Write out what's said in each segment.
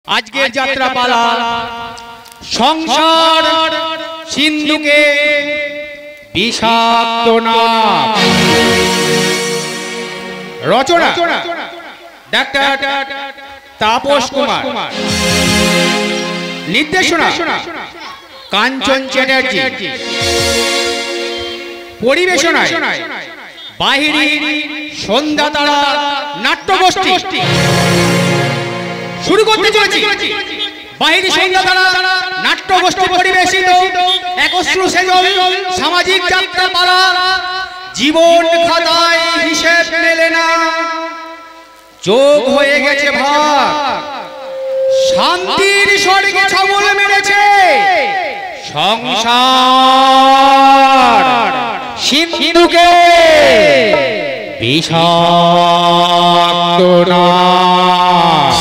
আজকের যাত্রাপালা সংসার সিন্ধুকে বিষাক্ত নাম। রচনা ডাক্তার তাপস কুমার, নির্দেশনা কাঞ্চন চ্যাটার্জি, পরিবেশনায় বাহিনী সন্ধ্যা তারা নাট্যগোষ্ঠী। শুরু করতে চলেছি বাহিনী সন্ধ্যা তারা নাট্যগোষ্ঠী পরিবেশিত একশ্রু সেজল সামাজিক যাত্রাপালা। জীবন খাতায় হিসেব মেলে না, যোগ হয়ে গেছে ভাগ, শান্তির স্বর্গে ছবল মেরেছে সংসার সিন্ধুকে বিষাক্ত নাম।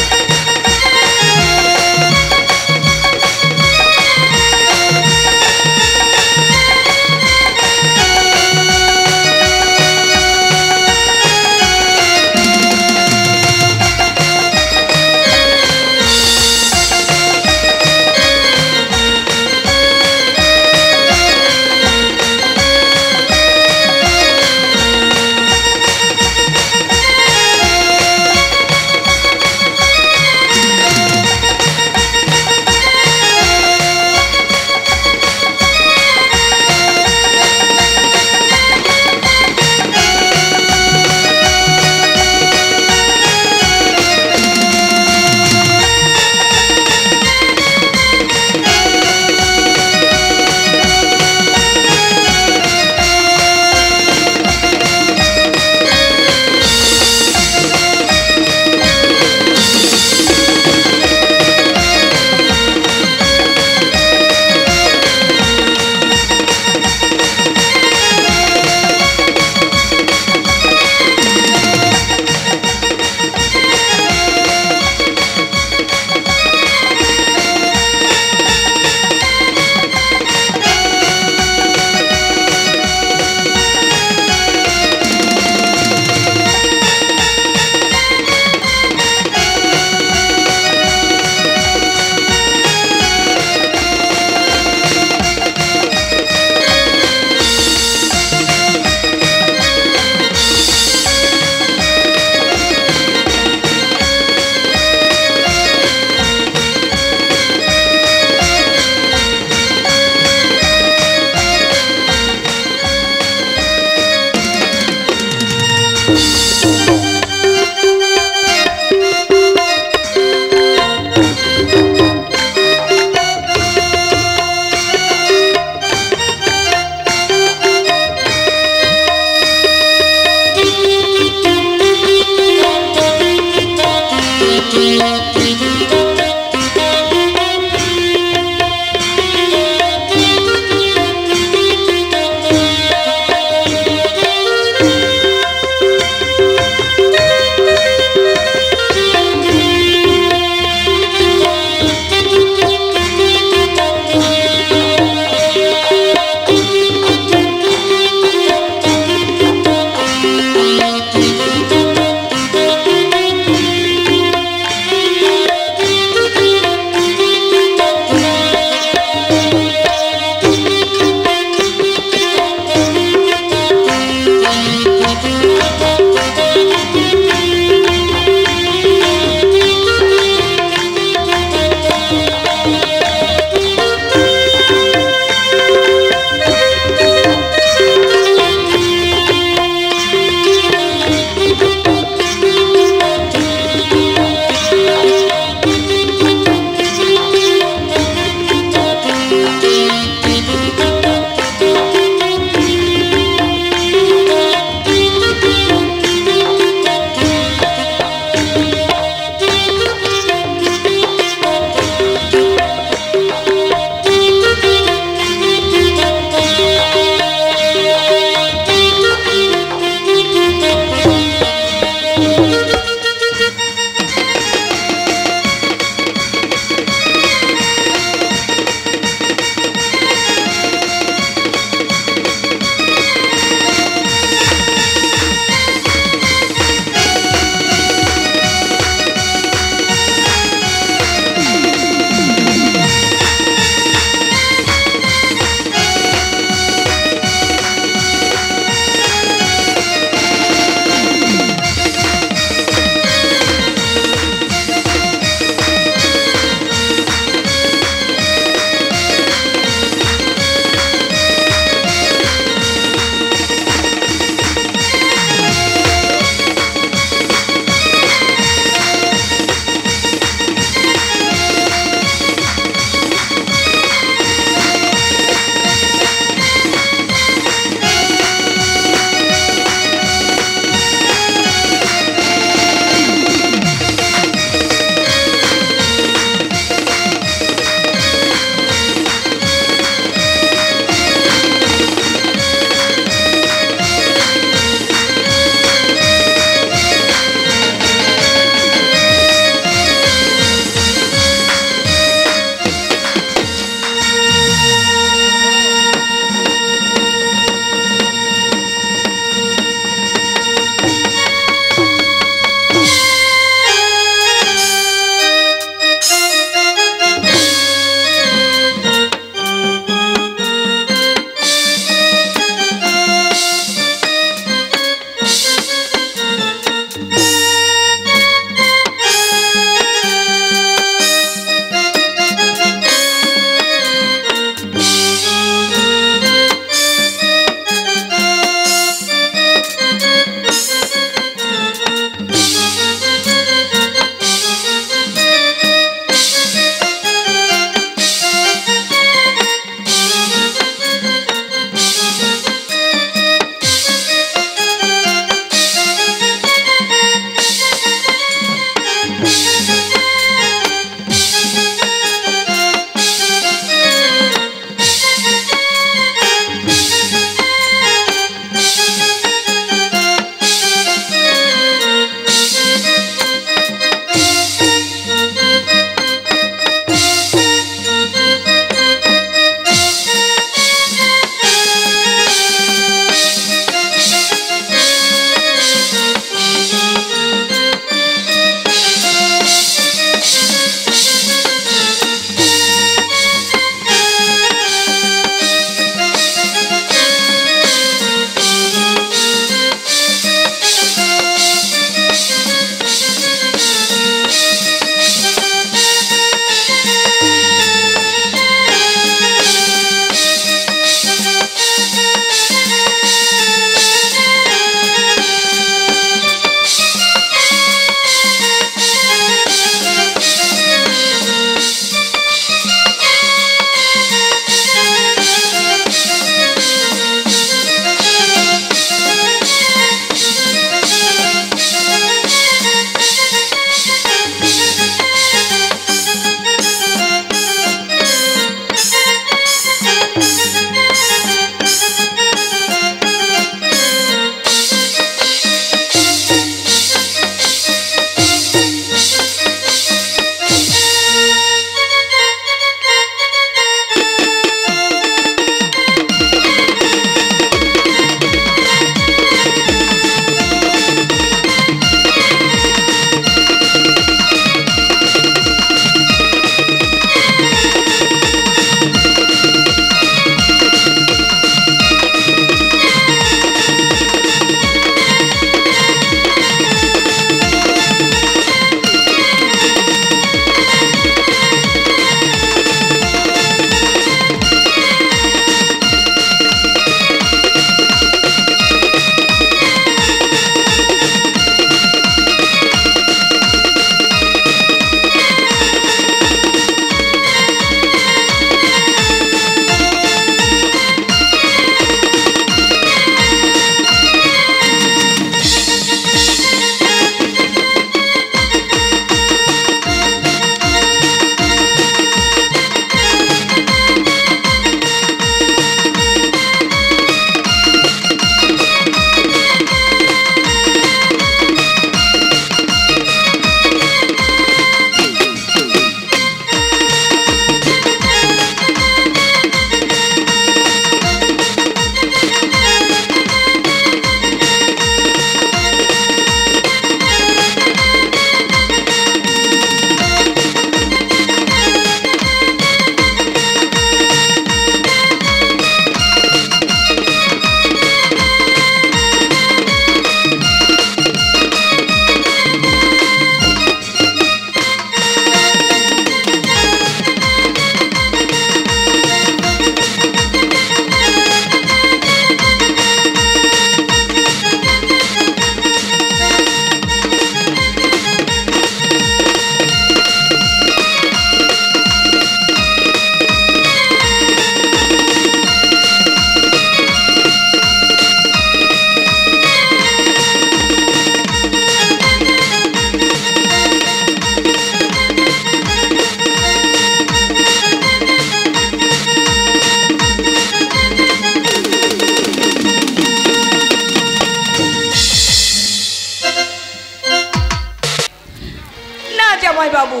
জামাই বাবু,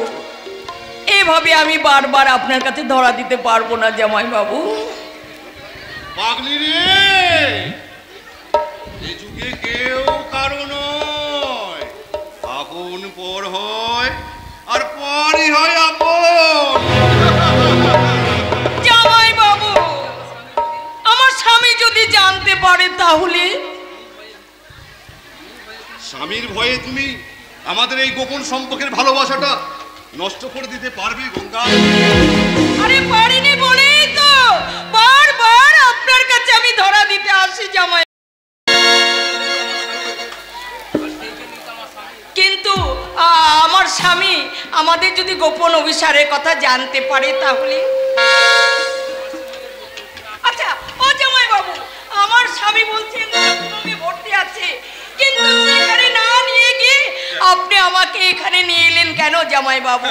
এভাবে আমি বারবার আপনার কাছে ধরা দিতে পারবো না জামাই বাবু। পাগলি রে, এই যুগে কেউ কারো নয়, আপন পর হয় আর পরই হয় আপন। জামাই বাবু, আমার স্বামী যদি জানতে পারে তাহলে? স্বামীর ভয়ে তুমি আমাদের এই গোপন সম্পর্কের ভালোবাসাটা নষ্ট করে দিতে পারবে গঙ্গা? আরে পারিনি বলেই তো বারবার আপনার কাছে আমি ধরা দিতে আসি জামাই। কিন্তু আমার স্বামী আমাদের যদি গোপন অভিসারের কথা জানতে পারে তাহলে? আচ্ছা ও জামাই বাবু, আমার স্বামী বলছেন তুমি ভর্তি আছে, কিন্তু সেখানে না নিয়ে গিয়ে আপনি আমাকে এখানে নিয়ে এলেন কেন জামাই বাবু?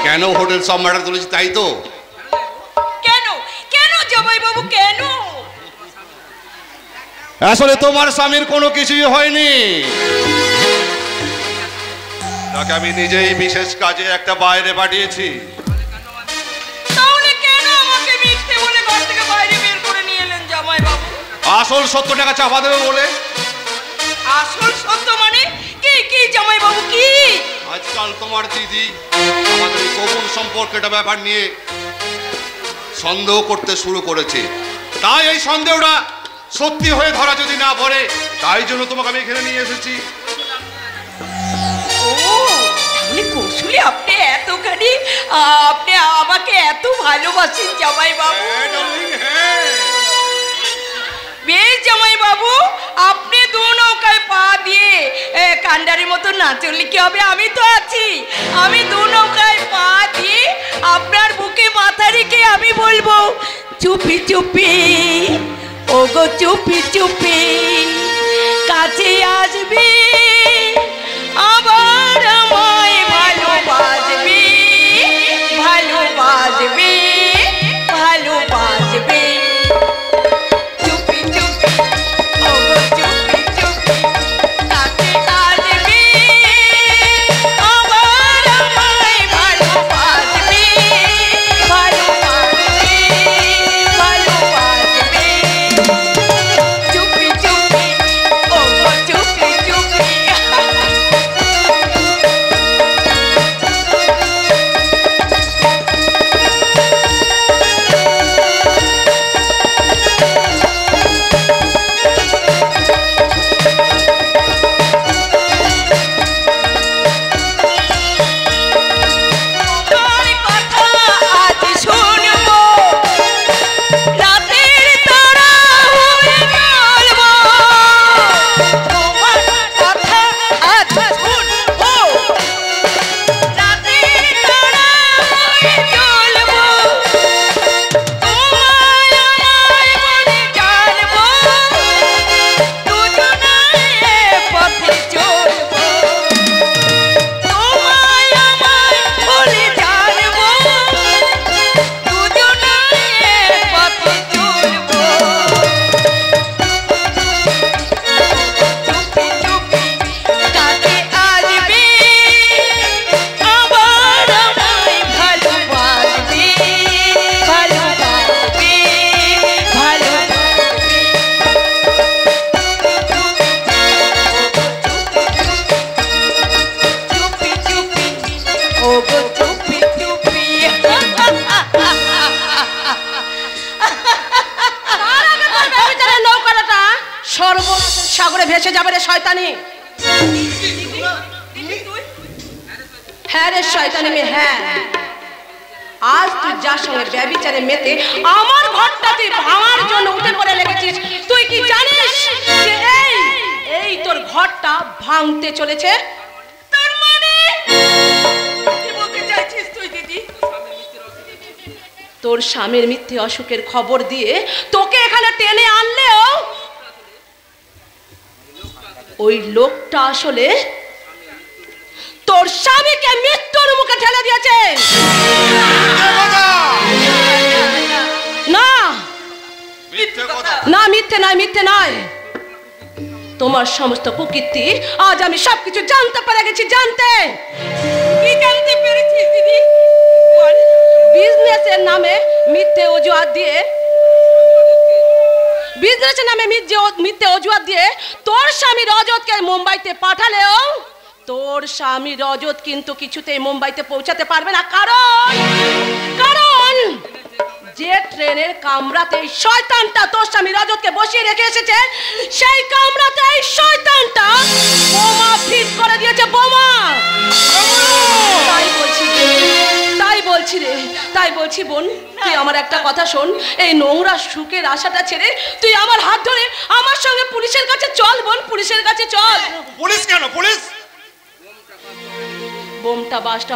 কেন হোটেল সব ম্যাটার তুলেছি তাই তো? কেন কেন জামাই বাবু কেন? আসলে তোমার স্বামীর কোনো কিছুই হয়নি, তাকে আমি নিজেই বিশেষ কাজে একটা বাইরে পাঠিয়েছি। তাহলে কেন আমাকে মিথ্যে বলে ঘর থেকে বাইরে বের করে নিয়ে এলেন জামাই বাবু? আসল সত্য টাকা চাপা দেবে বলে। আসল সত্য মানে কি কি জামাই বাবু কি? আজকাল তোমার দিদি আমাদের এই গোপন সম্পর্কটা ব্যাপার নিয়ে সন্দেহ করতে শুরু করেছে, তাই এই সন্দেহটা সত্যি হয়ে ধরা যদি না পড়ে, তাই জন্য তোমাকে আমি এখানে নিয়ে এসেছি। ও তাহলে কৌশলী আপনি এতখানি আপনি আমাকে এত ভালোবাসেন জামাই বাবু? বেশ জামাই বাবু, আপনি দু নৌকায় পা দিয়ে কান্ডারের মতো না চললে কি হবে? আমি তো আছি, আমি দু নৌকায় পা দিয়ে আপনার বুকে মাথা রেখে আমি বলবো চুপি চুপি, ওগো চুপি চুপি কাছে আসবি, আবার আমায় ভালোবাসবি, ভালোবাসবি, ভালোবাসবি। চুপি চুপি, ওগো চুপি চুপি কাছে আসবি, আবার আমায় ভালোবাসবি, ভালোবাসবি, ভালোবাসবি। চুপি চুপি, ওগো চুপি চুপি। তোর কথা আজ শুনবো, রাতের তারা হয়ে জ্বলবো, তোমার কথা আজ শুনবো, রাতের তারা হয়ে জ্বলবো, তোমায় আমায় বলে জানবো, দুজনায় পথে চলবো, তোমায় আমায় বলে জানবো, দুজনায় পথে চলবো। চুপি চুপি কাছে আসবি, আবার আমায় ভালোবাসবি, ভালোবাসবি, ভালোবাসবি। চুপি চুপি, ওগো চুপি চুপি। নৌকাটা সাগরে ভেসে যাবে রে শয়তানি। হ্যাঁ রে শয়তানি মেয়ে, হ্যাঁ আজ তুই যার সঙ্গে ব্যভিচারে মেতে আমার ঘরটা তুই ভাঙার জন্য উঠে পড়ে লেগেছিস, তুই কি জানিস যে এই তোর ঘরটা ভাঙতে চলেছে? তার মানে কি বলতে চাইছিস তুই দিদি? তোর স্বামীর মিথ্যে অসুখের খবর দিয়ে তোকে এখানে টেনে আনলেও ওই লোকটা আসলে তোর স্বামীকে মৃত্যুর মুখে ঠেলে দিয়েছে। না মিথ্যে কথা। না মিথ্যে নয়, মিথ্যে নয়। তোমার সমস্ত কুকীর্তি আজ আমি সবকিছু জানতে পেরে গেছি। জানতে কি জানতে পেরেছিস দিদি? বিজনেসের নামে মিথ্যে অজুহাত দিয়ে তোর স্বামী রজতকে মুম্বাইতে পাঠালেও তোর স্বামী রজত কিন্তু কিছুতেই মুম্বাইতে পৌঁছাতে পারবে না। কারণ যে ট্রেনের কামরাতে এই শয়তানটা তোর স্বামী রজতকে বসিয়ে রেখে এসেছে, সেই কামরাতে এই শয়তানটা বোমা ফিট করে দিয়েছে। বোমা! তাই বলছি বোন, তুই আমার একটা কথা শোন। এই নোংরা সুখের আশাটা ছেড়ে তুই আমার হাত ধরে আমার সঙ্গে পুলিশের কাছে চল বোন, পুলিশের কাছে চল। পুলিশ কেন? পুলিশ বোমটা বাস্ট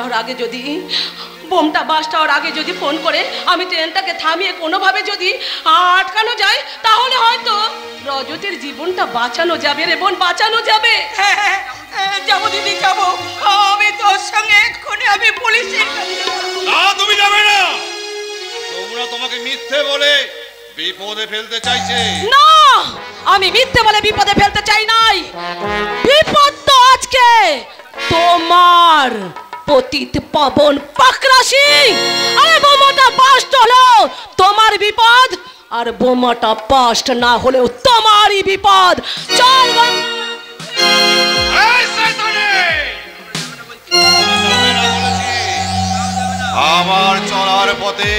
হওয়ার আগে যদি ফোন করে আমি ট্রেনটাকে থামিয়ে কোনোভাবে যদি আটকানো যায়, তাহলে হয়তো রজতের জীবনটা বাঁচানো যাবে রে বোন, বাঁচানো যাবে। হ্যাঁ, যাবো দিদি, যাবো। আমি তোর সঙ্গে এক্ষুনি আমি পুলিশের কাছে যাবো। না, তুমি যাবে না। তোমরা তোমাকে মিথ্যে বলে বিপদে ফেলতে চাইছে। না, আমি মিথ্যে বলে বিপদে ফেলতে চাই নাই। বিপদ তো আজকে তোমার পতিত পাবন পাকরাশি। আরে বোমাটা বাস্ট হলো তোমার বিপদ, আর বোমাটা বাস্ট না হলেও তোমারই বিপদ। চল আমার চলার পথে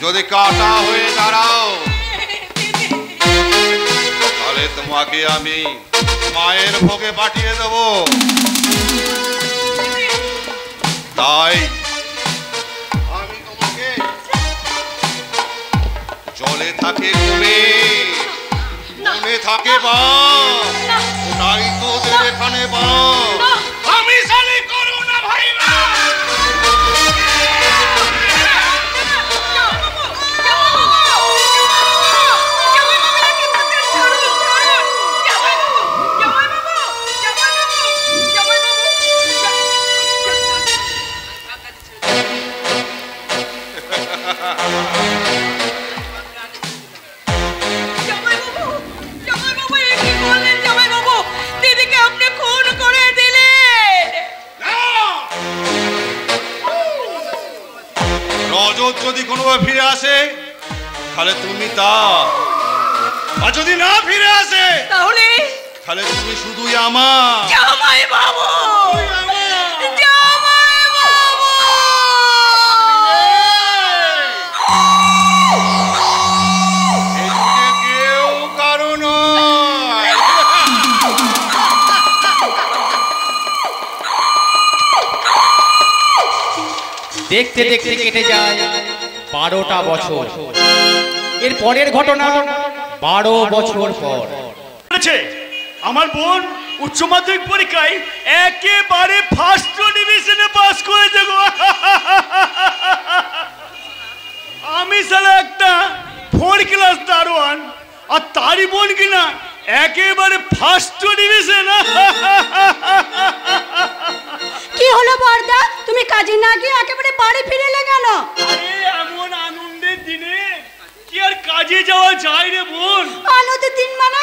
যদি কাটা হয়ে দাঁড়াও, তাহলে তোমাকে আমি মায়ের ভোগে পাঠিয়ে দেব। তাই আমি তোমাকে জলে থাকে কুমির, মনে থাকে বাঘ, ওটাই তোদের এখানে বাঘ। আমি শালি করু না ভাই না। রজত যদি কোনোভাবে ফিরে আসে তাহলে তুমি তা, আর যদি না ফিরে আসে তাহলে তুমি শুধুই আমার। জামাই বাবু, কেউ কারণ দেখতে দেখতে কেটে যায় 12টা বছর। এর পরের ঘটনা 12 বছর পর। আমার বোন উচ্চ মাধ্যমিক পরীক্ষায় একেবারে ফার্স্ট ডিভিশনে পাস করেছে গো। আমি সালা একটা 4 ক্লাস দারোয়ান, আর তারই বোন কিনা একেবারে ফার্স্ট ডিভিশন। কি হলো বর্দা, তুমি কাজে না গিয়ে একেবারে বাড়ি ফিরে এলে কেন? আরে এমন আনন্দের দিনে কি আর কাজে যাওয়া যায় রে বোন? আনন্দের দিন মানে?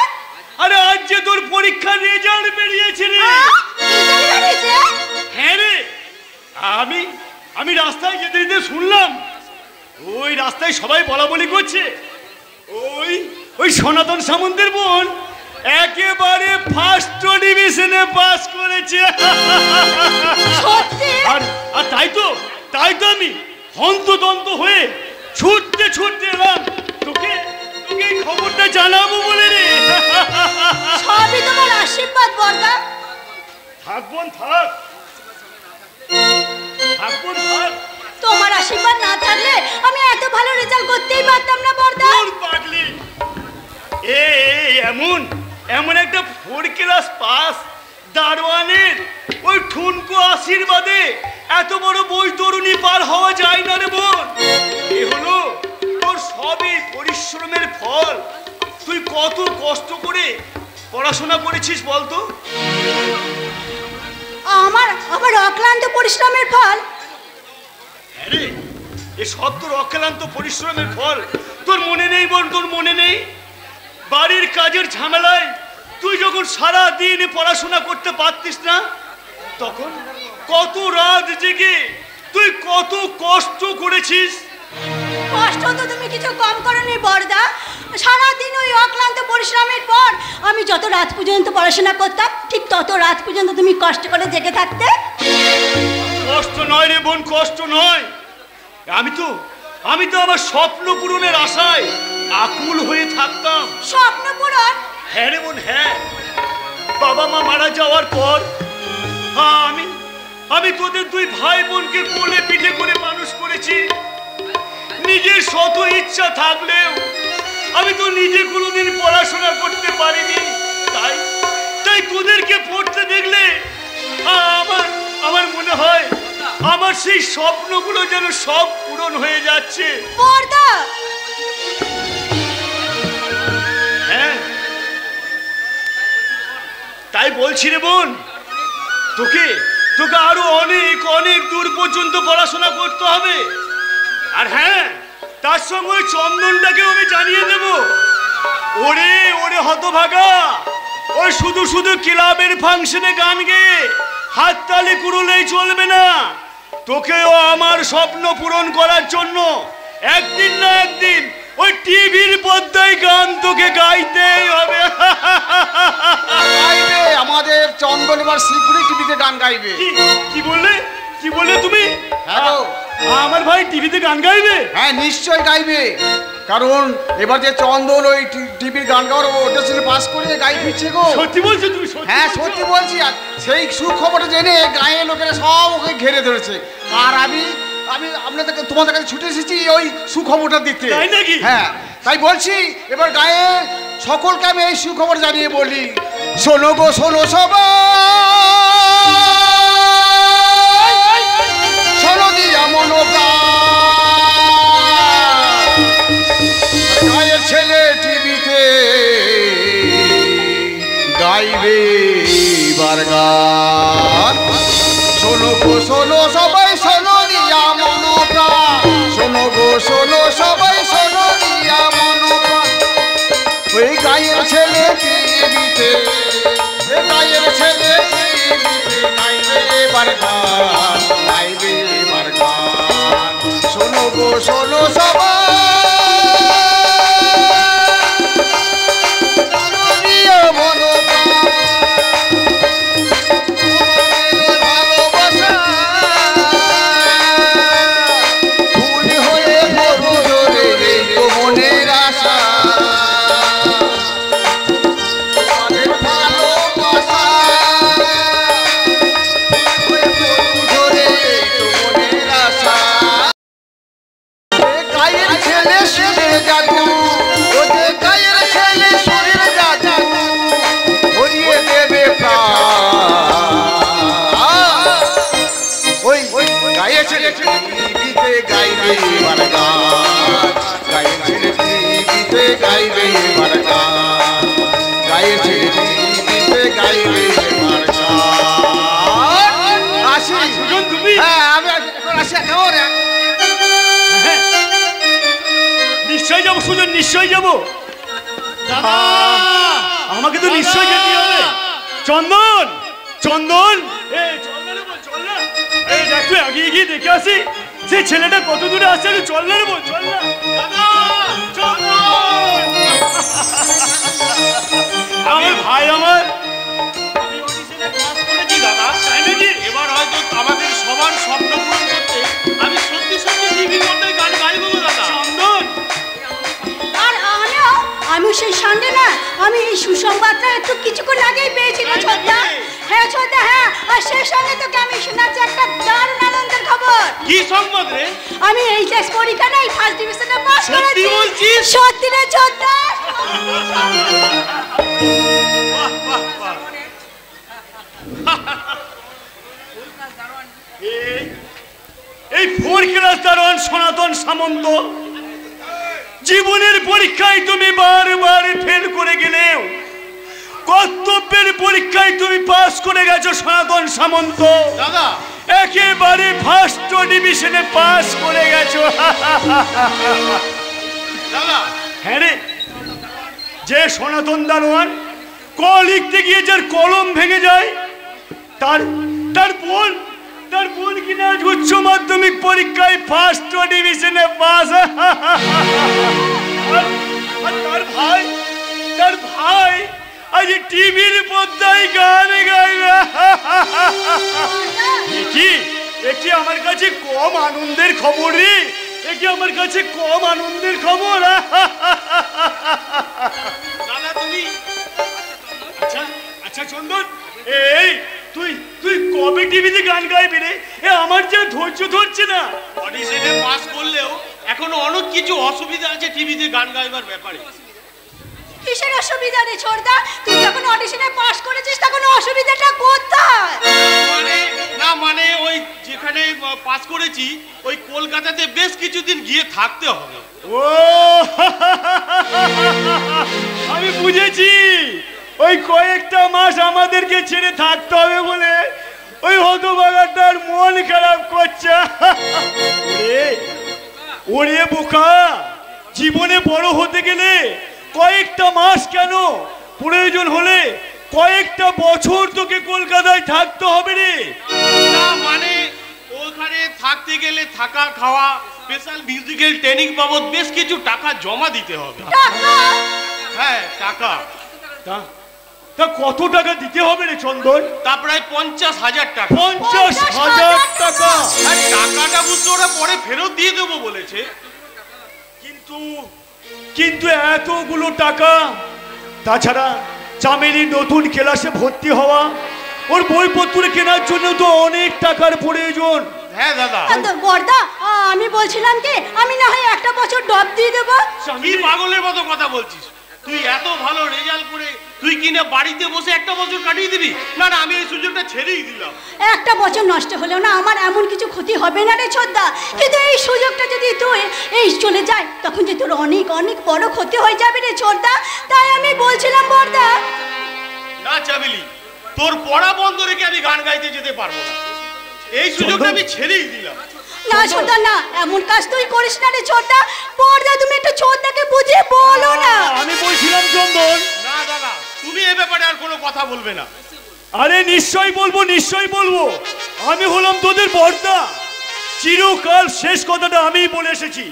আরে আজ যে তোর পরীক্ষার রেজাল্ট বেরিয়েছে রে। হ্যাঁ রে, আমি রাস্তায় যেতে যেতে শুনলাম ওই রাস্তায় সবাই বলা বলি করছে ওই সনাতন সামন্তের বোন একেবারে ফার্স্ট ডিভিশনে পাস করেছে। আর তাই তো আমি হন্তদন্ত হয়ে ছুটতে এলাম তোকে খবরটা জানাবো বলে রে। সবই তোমার আশীর্বাদ বর্দা। থাক বোন থাক। তোমার আশীর্বাদ না থাকলে আমি এত ভালো রেজাল্ট করতেই পারতাম না বর্দা। পাগলি, এমন একটা 4 ক্লাস পাস দারোয়ানের ওই ঠুনকো আশীর্বাদে এত বড় বৈতরণী পার হওয়া যায় না রে বোন। এ হলো তোর সবই পরিশ্রমের ফল। তুই কত কষ্ট করে পড়াশোনা করেছিস বলতো? আমার অক্লান্ত পরিশ্রমের ফল। হ্যাঁ রে, এ সব তোর অক্লান্ত পরিশ্রমের ফল। তোর মনে নেই বোন, তোর মনে নেই বাড়ির কাজের ঝামেলায় তুই যখন সারা দিন পড়াশোনা করতে পারতিস না? তখন কত রাত জেগে তুই কত কষ্ট করেছিস। কষ্ট তো তুমি কিছু কম করনি বড়দা। সারাদিন ওই অক্লান্ত পরিশ্রমের পর আমি যত রাত পর্যন্ত পড়াশোনা করতাম, ঠিক তত রাত পর্যন্ত তুমি কষ্ট করে জেগে থাকতে। কষ্ট নয় রে বোন, কষ্ট নয়। আমি তো আমার স্বপ্ন পূরণের আশায় আকুল হয়ে থাকতাম। স্বপ্ন পূরণ? হ্যাঁ রে বোন, হ্যাঁ। বাবা মা মারা যাওয়ার পর আমি তোদের দুই ভাই বোনকে কোলে পিঠে করে মানুষ করেছি। নিজের শত ইচ্ছা থাকলেও আমি তো নিজে কোনোদিন পড়াশোনা করতে পারিনি। তাই তোদেরকে পড়তে দেখলে আমার মনে হয় আমার সেই স্বপ্নগুলো যেন সব পূরণ হয়ে যাচ্ছে। হ্যাঁ, তাই বলছি রে বোন, তোকে আরো অনেক অনেক দূর পর্যন্ত পড়াশোনা করতে হবে। আর হ্যাঁ, তার সঙ্গে ওই চন্দনটাকেও আমি জানিয়ে দেব। ওরে হতভাগা, ওই শুধু ক্লাবের ফাংশনে গান গেয়ে হাততালি কুড়ুলেই চলবে না। তোকেও আমার স্বপ্ন পূরণ করার জন্য একদিন না একদিন ওই টিভির পর্দায় গান তোকে গাইতেই হবে। গাইবে আমাদের চন্দন এবার শীঘ্রই টিভিতে গান গাইবে। কি বললে তুমি? হ্যাঁ, আমার ভাই টিভিতে গান গাইবে? হ্যাঁ, নিশ্চয় গাইবে। কারণ এবার যে চন্দন ওই টিভির গান গাওয়ার অডিশনে পাস করে গাই ফিরছে গো। সত্যি বলছো তুমি? হ্যাঁ, সত্যি বলছি। আর সেই সুখবরটা জেনে গায়ের লোকেরা সব ওকে ঘিরে ধরেছে। আর আমি তোমাদের কাছে ছুটে এসেছি ওই সুখবরটা দিতে। তাই নাকি? হ্যাঁ, তাই বলছি এবার গায়ে সকলকে আমি এই সুখবর জানিয়ে বলি, শোনো গো শোনো সবাই, শোনো দিয়া মনোপ্রাণ, গায়ের ছেলে টিভিতে গাইবে এবার গান। শোনো গো শোনো সবাই, শোনো দিয়া মনোপ্রাণ, শোনো গো শোনো সবাই, শোনো দিয়া মনোপ্রাণ। ওই গায়ের ছেলে টিভিতে, গায়ের ছেলে টিভিতে গাইবে এবার গান, গাইবে এবার গান। শোনো গো শোনো সবাই, শোনো দিয়া মনোপ্রাণ, ভালোবাসা ফুল হয়ে মরু জোরে তো মনের আশা। গাইবে এবার গান, গায়ের ছেলে টিভিতে গাইবে এবার গান, গায়ের ছেলে টিভিতে গাইবে এবার গান। আসি তুমি? হ্যাঁ, আমি এখন আসি। কেমন? নিশ্চয় যাবো সুজন, নিশ্চয় যাবো। আমাকে তো নিশ্চয় যেতে হবে। চন্দন, চন্দন, চল না। এই দেখ, তুই আগে গিয়ে দেখে আসি যে ছেলেটা কত দূরে আসছে। চল না রে বোন, চল না। আমার ভাই, আমার এবার হয়তো আমাদের সবার স্বপ্ন পূরণ করতে আমি সত্যি টিভি পর্দায় গান গাইবো দাদা। চন্দন, আর আমি সেই সন্ধ্যে না, আমি এই সুসংবাদটা একটু কিছুক্ষণ আগেই পেয়েছিলাম ছোটদা। হ্যাঁ ছোটদা, হ্যাঁ। আর সেই সঙ্গে তোকে আমি শোনাচ্ছি একটা দারুণ আনন্দের খবর। কি সংবাদ রে? আমি এইচএস পরীক্ষায় ফার্স্ট ডিভিশনে পাস করেছি। সত্যি বলছিস? সত্যি রে ছোটদা। এই 4 ক্লাস দারোয়ান সনাতন সামন্ত, জীবনের পরীক্ষায় তুমি বারবার ফেল করে গেলেও কর্তব্যের পরীক্ষায় তুমি পাস করে গেছো সনাতন সামন্ত। দাদা, একেবারে ফার্স্ট ডিভিশনে পাস করে গেছো। দাদা, হ্যাঁ রে, যে সনাতন দারোয়ান ক লিখতে গিয়ে যার কলম ভেঙে যায়, তার তার বোন কিনা উচ্চ মাধ্যমিক পরীক্ষায় ফার্স্ট ডিভিশনে পাস। আর তার ভাই আজ টিভির পর্দায় গান গাইবে। কি আমার কাছে কম আনন্দের খবর রে, কি আমার কাছে কম আনন্দের খবর। দাদা তুমি আচ্ছা আচ্ছা চন্দন, এই তুই তুই কবে টিভিতে গান গাইবি রে? আমার যে ধৈর্য ধরছে না। অডিশনে পাস করলেও এখনো অনেক কিছু অসুবিধা আছে টিভিতে গান গাইবার ব্যাপারে। কিসের অসুবিধা রে ছোটদা? তুই যখন অডিশনে পাস করেছিস তখন অসুবিধাটা কোথায়? মানে ওই যেখানে পাস করেছি ওই কলকাতাতে বেশ কিছুদিন গিয়ে থাকতে হবে। ও আমি বুঝেছি, ওই কয়েকটা মাস আমাদেরকে ছেড়ে থাকতে হবে বলে ওই হতভাগাটার মন খারাপ করছে। ওরে বোকা, জীবনে বড় হতে গেলে কয়েকটা মাস কেন, প্রয়োজন হলে কয়েকটা বছর তোকে কলকাতায় থাকতে হবে রে। না মানে ওখানে থাকতে গেলে থাকা খাওয়া স্পেশাল মিউজিক্যাল ট্রেনিং বাবদ বেশ কিছু টাকা জমা দিতে হবে। হ্যাঁ টাকা। তা কত টাকা দিতে হবে রে চন্দন? তা প্রায় 50,000 টাকা। 50,000 টাকা? টাকাটা বুঝতে ওরা পরে ফেরত দিয়ে দেবো বলেছে। কিন্তু এতগুলো টাকা, তাছাড়া চামেলির নতুন ক্লাসে ভর্তি হওয়া, ওর বইপত্র কেনার জন্য তো অনেক টাকার প্রয়োজন। হ্যাঁ দাদা। বর্দা আমি বলছিলাম কি, আমি না হয় একটা বছর ডব দিয়ে দেবো। কি পাগলের মতো কথা বলছিস? তুই এত ভালো রেজাল্ট করে তুই কিনা বাড়িতে বসে একটা বছর কাটিয়ে দিবি? না না, আমি এই সুযোগটা ছেড়েই দিলাম। একটা বছর নষ্ট হলেও না আমার এমন কিছু ক্ষতি হবে না রে ছোটদা, কিন্তু এই সুযোগটা যদি তুই এই চলে যায় তখন যে তোর অনেক অনেক বড় ক্ষতি হয়ে যাবে রে ছোটদা। তাই আমি বলছিলাম বর্দা। না চামেলি, তোর পড়া বন্ধ রেখে আমি গান গাইতে যেতে পারবো না, এই সুযোগটা আমি ছেড়েই দিলাম। না ছোটদা না, এমন কাজ তুই করিস না রে ছোটদা। বর্দা তুমি একটু ছোটদাকে বুঝিয়ে বলো না। আমি বলছিলাম চন্দন। না দাদা, তুমি এ ব্যাপারে আর কোনো কথা বলবে না। আরে নিশ্চয়ই বলবো, নিশ্চয়ই বলবো। আমি হলাম তোদের বর্দা, চিরকাল শেষ কথাটা আমিই বলে এসেছি,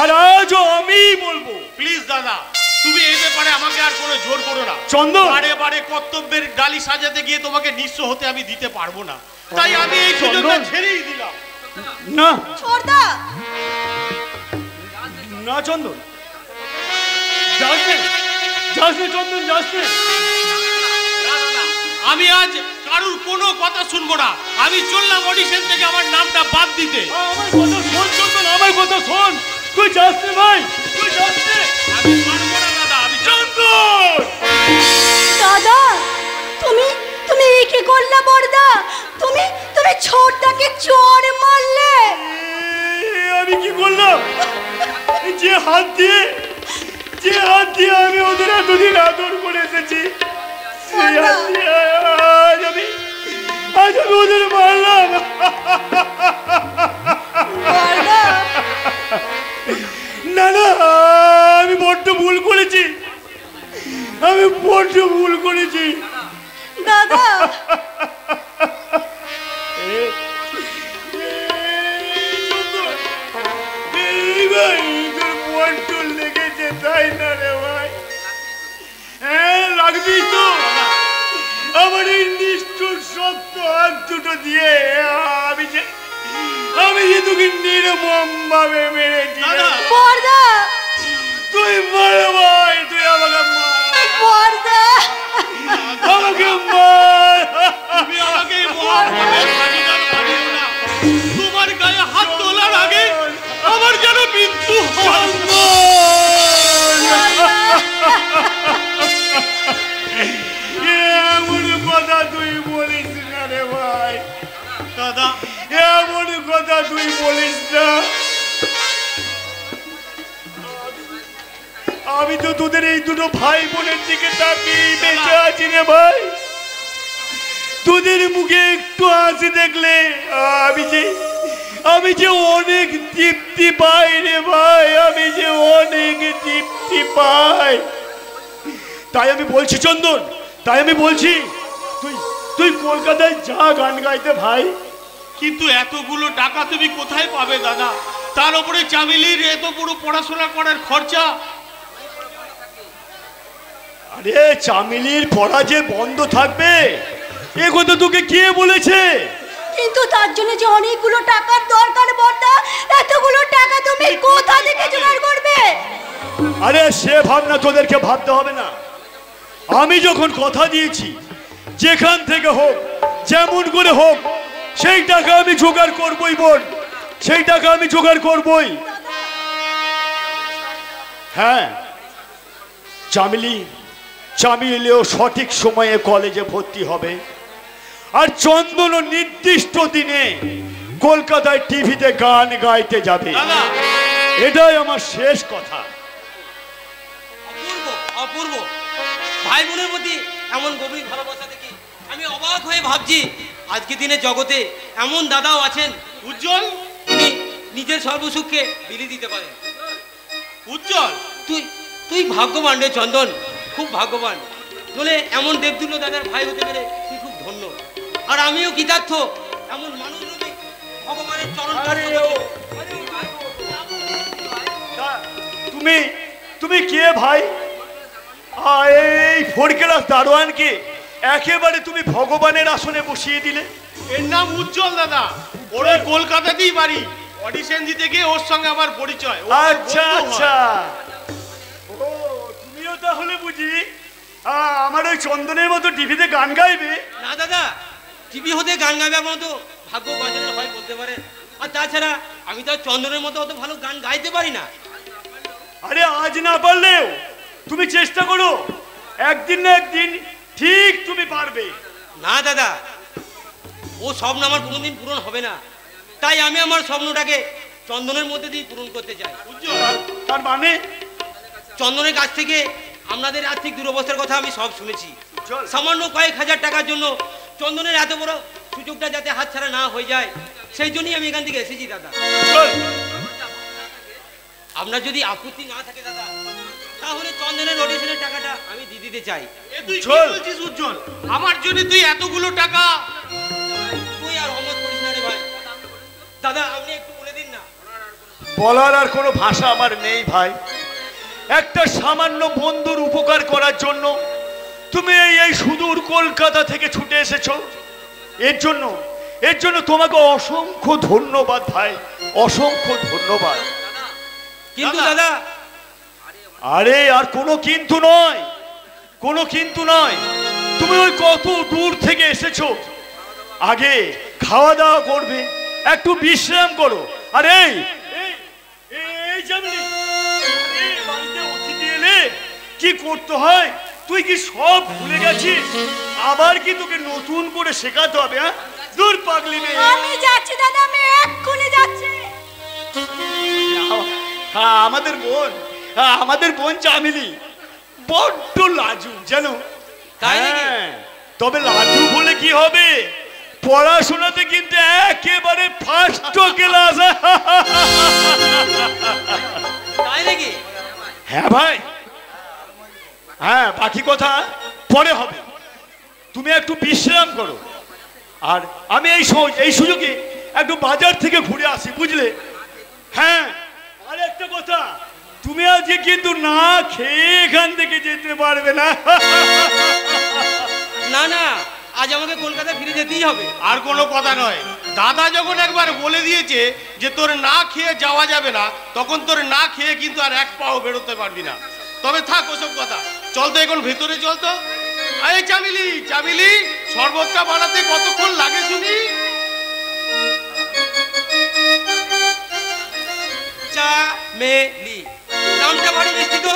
আর আজও আমিই বলবো। প্লিজ দাদা, তুমি এই ব্যাপারে আমাকে আর কোনো জোর করো না। চন্দন, বারে বারে কর্তব্যের ডালি সাজাতে গিয়ে তোমাকে নিঃস্ব হতে আমি দিতে পারবো না, তাই আমি এই সুযোগটা ছেড়েই দিলাম। না ছোটদা, না চন্দন, যাস নে, যাস নে চন্দন, যাস নে। আমি আজ কারুর কোনো কথা শুনবো না, আমি চললাম অডিশন থেকে আমার নামটা বাদ দিতে। আমার কথা শোন চন্দন, আমার কথা শোন, তুই যাস নে ভাই, তুই যাস নে। আমি পারবো না দাদা, আমি চন্দন। দাদা তুমি তুমি কি করলে বর্দা? তুমি তুমি ছোটদাকে চোর মারলে। আমি কি করলাম? যে হাত দিয়ে আমি ওদের এতদিন আদর করে এসেছি, সেই হাত দিয়ে আজ আমি ওদের মারলাম। না না, আমি বড্ড ভুল করেছি, আমি বড্ড ভুল করেছি দাদা। লেগেছে তাই না রে ভাই? হ্যাঁ লাগবি তো। আমার এই নিষ্ঠুর শক্ত হাত দুটো দিয়ে আমি যে তোকে নির্মম ভাবে মেরেছি। বর্দা তুই মার ভাই, তুই আমাকে মার। বর্দা আমাকে মার। তুমি আমাকে এই মহাভাবের ভাগিদার বানিও না। তোমার গায়ে হাত তোলার আগে আমার যেন মৃত্যু হয়। এমন কথা তুই বলিস না রে ভাই। দাদা, এমন কথা তুই বলিস না। আমি তো তোদের এই দুটো ভাই বোনের দিকে তাকিয়ে বেঁচে আছি রে ভাই। তোদের মুখে একটু হাসি দেখলে আমি যে অনেক তৃপ্তি পাই রে ভাই, আমি যে অনেক তৃপ্তি পাই। তাই আমি বলছি চন্দন, তাই আমি বলছি তুই তুই কলকাতায় যা গান গাইতে ভাই। কিন্তু এতগুলো টাকা তুমি কোথায় পাবে দাদা? তার উপরে চামেলির এত বড় পড়াশোনা করার খরচা। আরে চামেলির পড়া যে বন্ধ থাকবে এ কথা তোকে কে বলেছে? কিন্তু তার জন্য যে অনেকগুলো টাকার দরকার বড়দা, এতগুলো টাকা তুমি কোথা থেকে জোগাড় করবে? আরে সে ভাবনা তোদেরকে ভাবতে হবে না। আমি যখন কথা দিয়েছি যেখান থেকে হোক যেমন করে হোক সেই টাকা আমি জোগাড় করবই বোন, সেই টাকা আমি জোগাড় করবই। হ্যাঁ, চামেলিও সঠিক সময়ে কলেজে ভর্তি হবে, আর চন্দনও নির্দিষ্ট দিনে কলকাতায় টিভিতে গান গাইতে যাবে। এটাই আমার শেষ কথা। অপূর্ব অপূর্ব, ভাই বোনের প্রতি এমন গভীর ভালোবাসা দেখি আমি অবাক হয়ে ভাবছি আজকে দিনে জগতে এমন দাদাও আছেন উজ্জ্বল, তিনি নিজের সর্বসুখকে বিলি দিতে পারেন। উজ্জ্বল, তুই ভাগ্যবান রে চন্দন, খুব ভাগ্যবান। বলে এমন দেবতুল্য দাদার ভাই হতে পেরে তুই খুব ধন্য। আর আমিও কৃতার্থ এমন মানুষ রূপী ভগবানের চরণ। তুমি কে ভাই? এই ফোর ক্লাস দারোয়ানকে একেবারে তুমি ভগবানের আসনে বসিয়ে দিলে। এর নাম উজ্জ্বল দাদা, ওর ওই কলকাতাতেই বাড়ি। অডিশন দিতে গিয়ে ওর সঙ্গে আমার পরিচয়। আচ্ছা আচ্ছা, ও তুমিও তাহলে বুঝি আমার ওই চন্দনের মতো টিভিতে গান গাইবে? না দাদা, টিভি হতে গান গাইবে আমার মতো ভাগ্য বাজারের হয় বলতে পারে। আর তাছাড়া আমি তো চন্দনের মতো অত ভালো গান গাইতে পারি না। আরে আজ না পারলেও তুমি চেষ্টা করো, একদিন না একদিন ঠিক তুমি পারবে। না দাদা, ও স্বপ্ন আমার কোনোদিন পূরণ হবে না, তাই আমি আমার স্বপ্নটাকে চন্দনের মধ্যে দিয়ে পূরণ করতে চাই। তার মানে চন্দনের কাছ থেকে আপনাদের আর্থিক দুরবস্থার কথা আমি সব শুনেছি। সামান্য কয়েক হাজার টাকার জন্য চন্দনের এত বড় সুযোগটা যাতে হাতছাড়া না হয়ে যায়, সেই জন্যই আমি এখান থেকে এসেছি দাদা। আপনার যদি আপত্তি না থাকে দাদা, তাহলে চন্দনের অডিশনের টাকাটা আমি দিয়ে দিতে চাই। তুই কি বলছিস উজ্জ্বল? আমার জন্য তুই এতগুলো টাকা? তুই আর অমত করিস না রে ভাই। দাদা আপনি একটু বলে দিন না। বলার আর কোনো ভাষা আমার নেই ভাই। একটা সামান্য বন্ধুর উপকার করার জন্য তুমি এই সুদূর কলকাতা থেকে ছুটে এসেছো। এর জন্য তোমাকে অসংখ্য ধন্যবাদ ভাই, অসংখ্য ধন্যবাদ। কিন্তু দাদা, আরে আর কোনো কিন্তু নয়, কোনো কিন্তু নয়। তুমি ওই কত দূর থেকে এসেছো, আগে খাওয়া দাওয়া করবে, একটু বিশ্রাম করো। আরে এই জানলি বাড়িতে অতিথি এলে কি করতে হয় তুই কি সব ভুলে গেছিস? আবার কি তোকে নতুন করে শেখাতে হবে? হ্যাঁ, দূর পাগলি মেয়ে। আমি যাচ্ছি দাদা, আমি এক্ষুনি যাচ্ছি। আমাদের বোন চামেলি বড্ড লাজু জানো। তবে লাজু বলে কি হবে, পড়াশোনাতে কিন্তু একেবারে ফার্স্ট ক্লাস। তাই নাকি? হ্যাঁ ভাই, হ্যাঁ, বাকি কথা পরে হবে। তুমি একটু বিশ্রাম করো, আর আমি এই সুযোগে একটু বাজার থেকে ঘুরে আসি, বুঝলে? হ্যাঁ, আর একটা কথা, তুমি আজকে কিন্তু না খেয়ে এখান থেকে যেতে পারবে না। না না, আজ আমাকে কলকাতা ফিরে যেতেই হবে। আর কোনো কথা নয়, দাদা যখন একবার বলে দিয়েছে যে তোর না খেয়ে যাওয়া যাবে না, তখন তোর না খেয়ে কিন্তু আর এক পাও বেরোতে পারবি না। তবে থাক ওসব কথা, চল তো এখন ভেতরে চল তো। আরে চামেলি, শরবতটা বানাতে কতক্ষণ লাগে শুনি? চামেলি নামটা বড় মিষ্টি তো,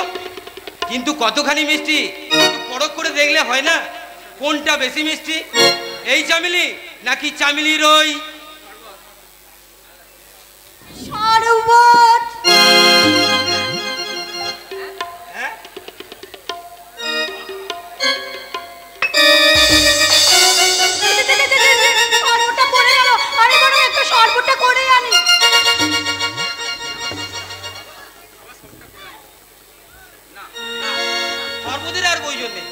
কিন্তু কতখানি মিষ্টি একটু পরখ করে দেখলে হয় না কোনটা বেশি মিষ্টি? এই চামেলি নাকি চামেলির ওই শরবত? শরবতটা পড়ে গেল, আমি বরং একটু শরবতটা করে আনি। সর্বদের আর প্রয়োজন নেই।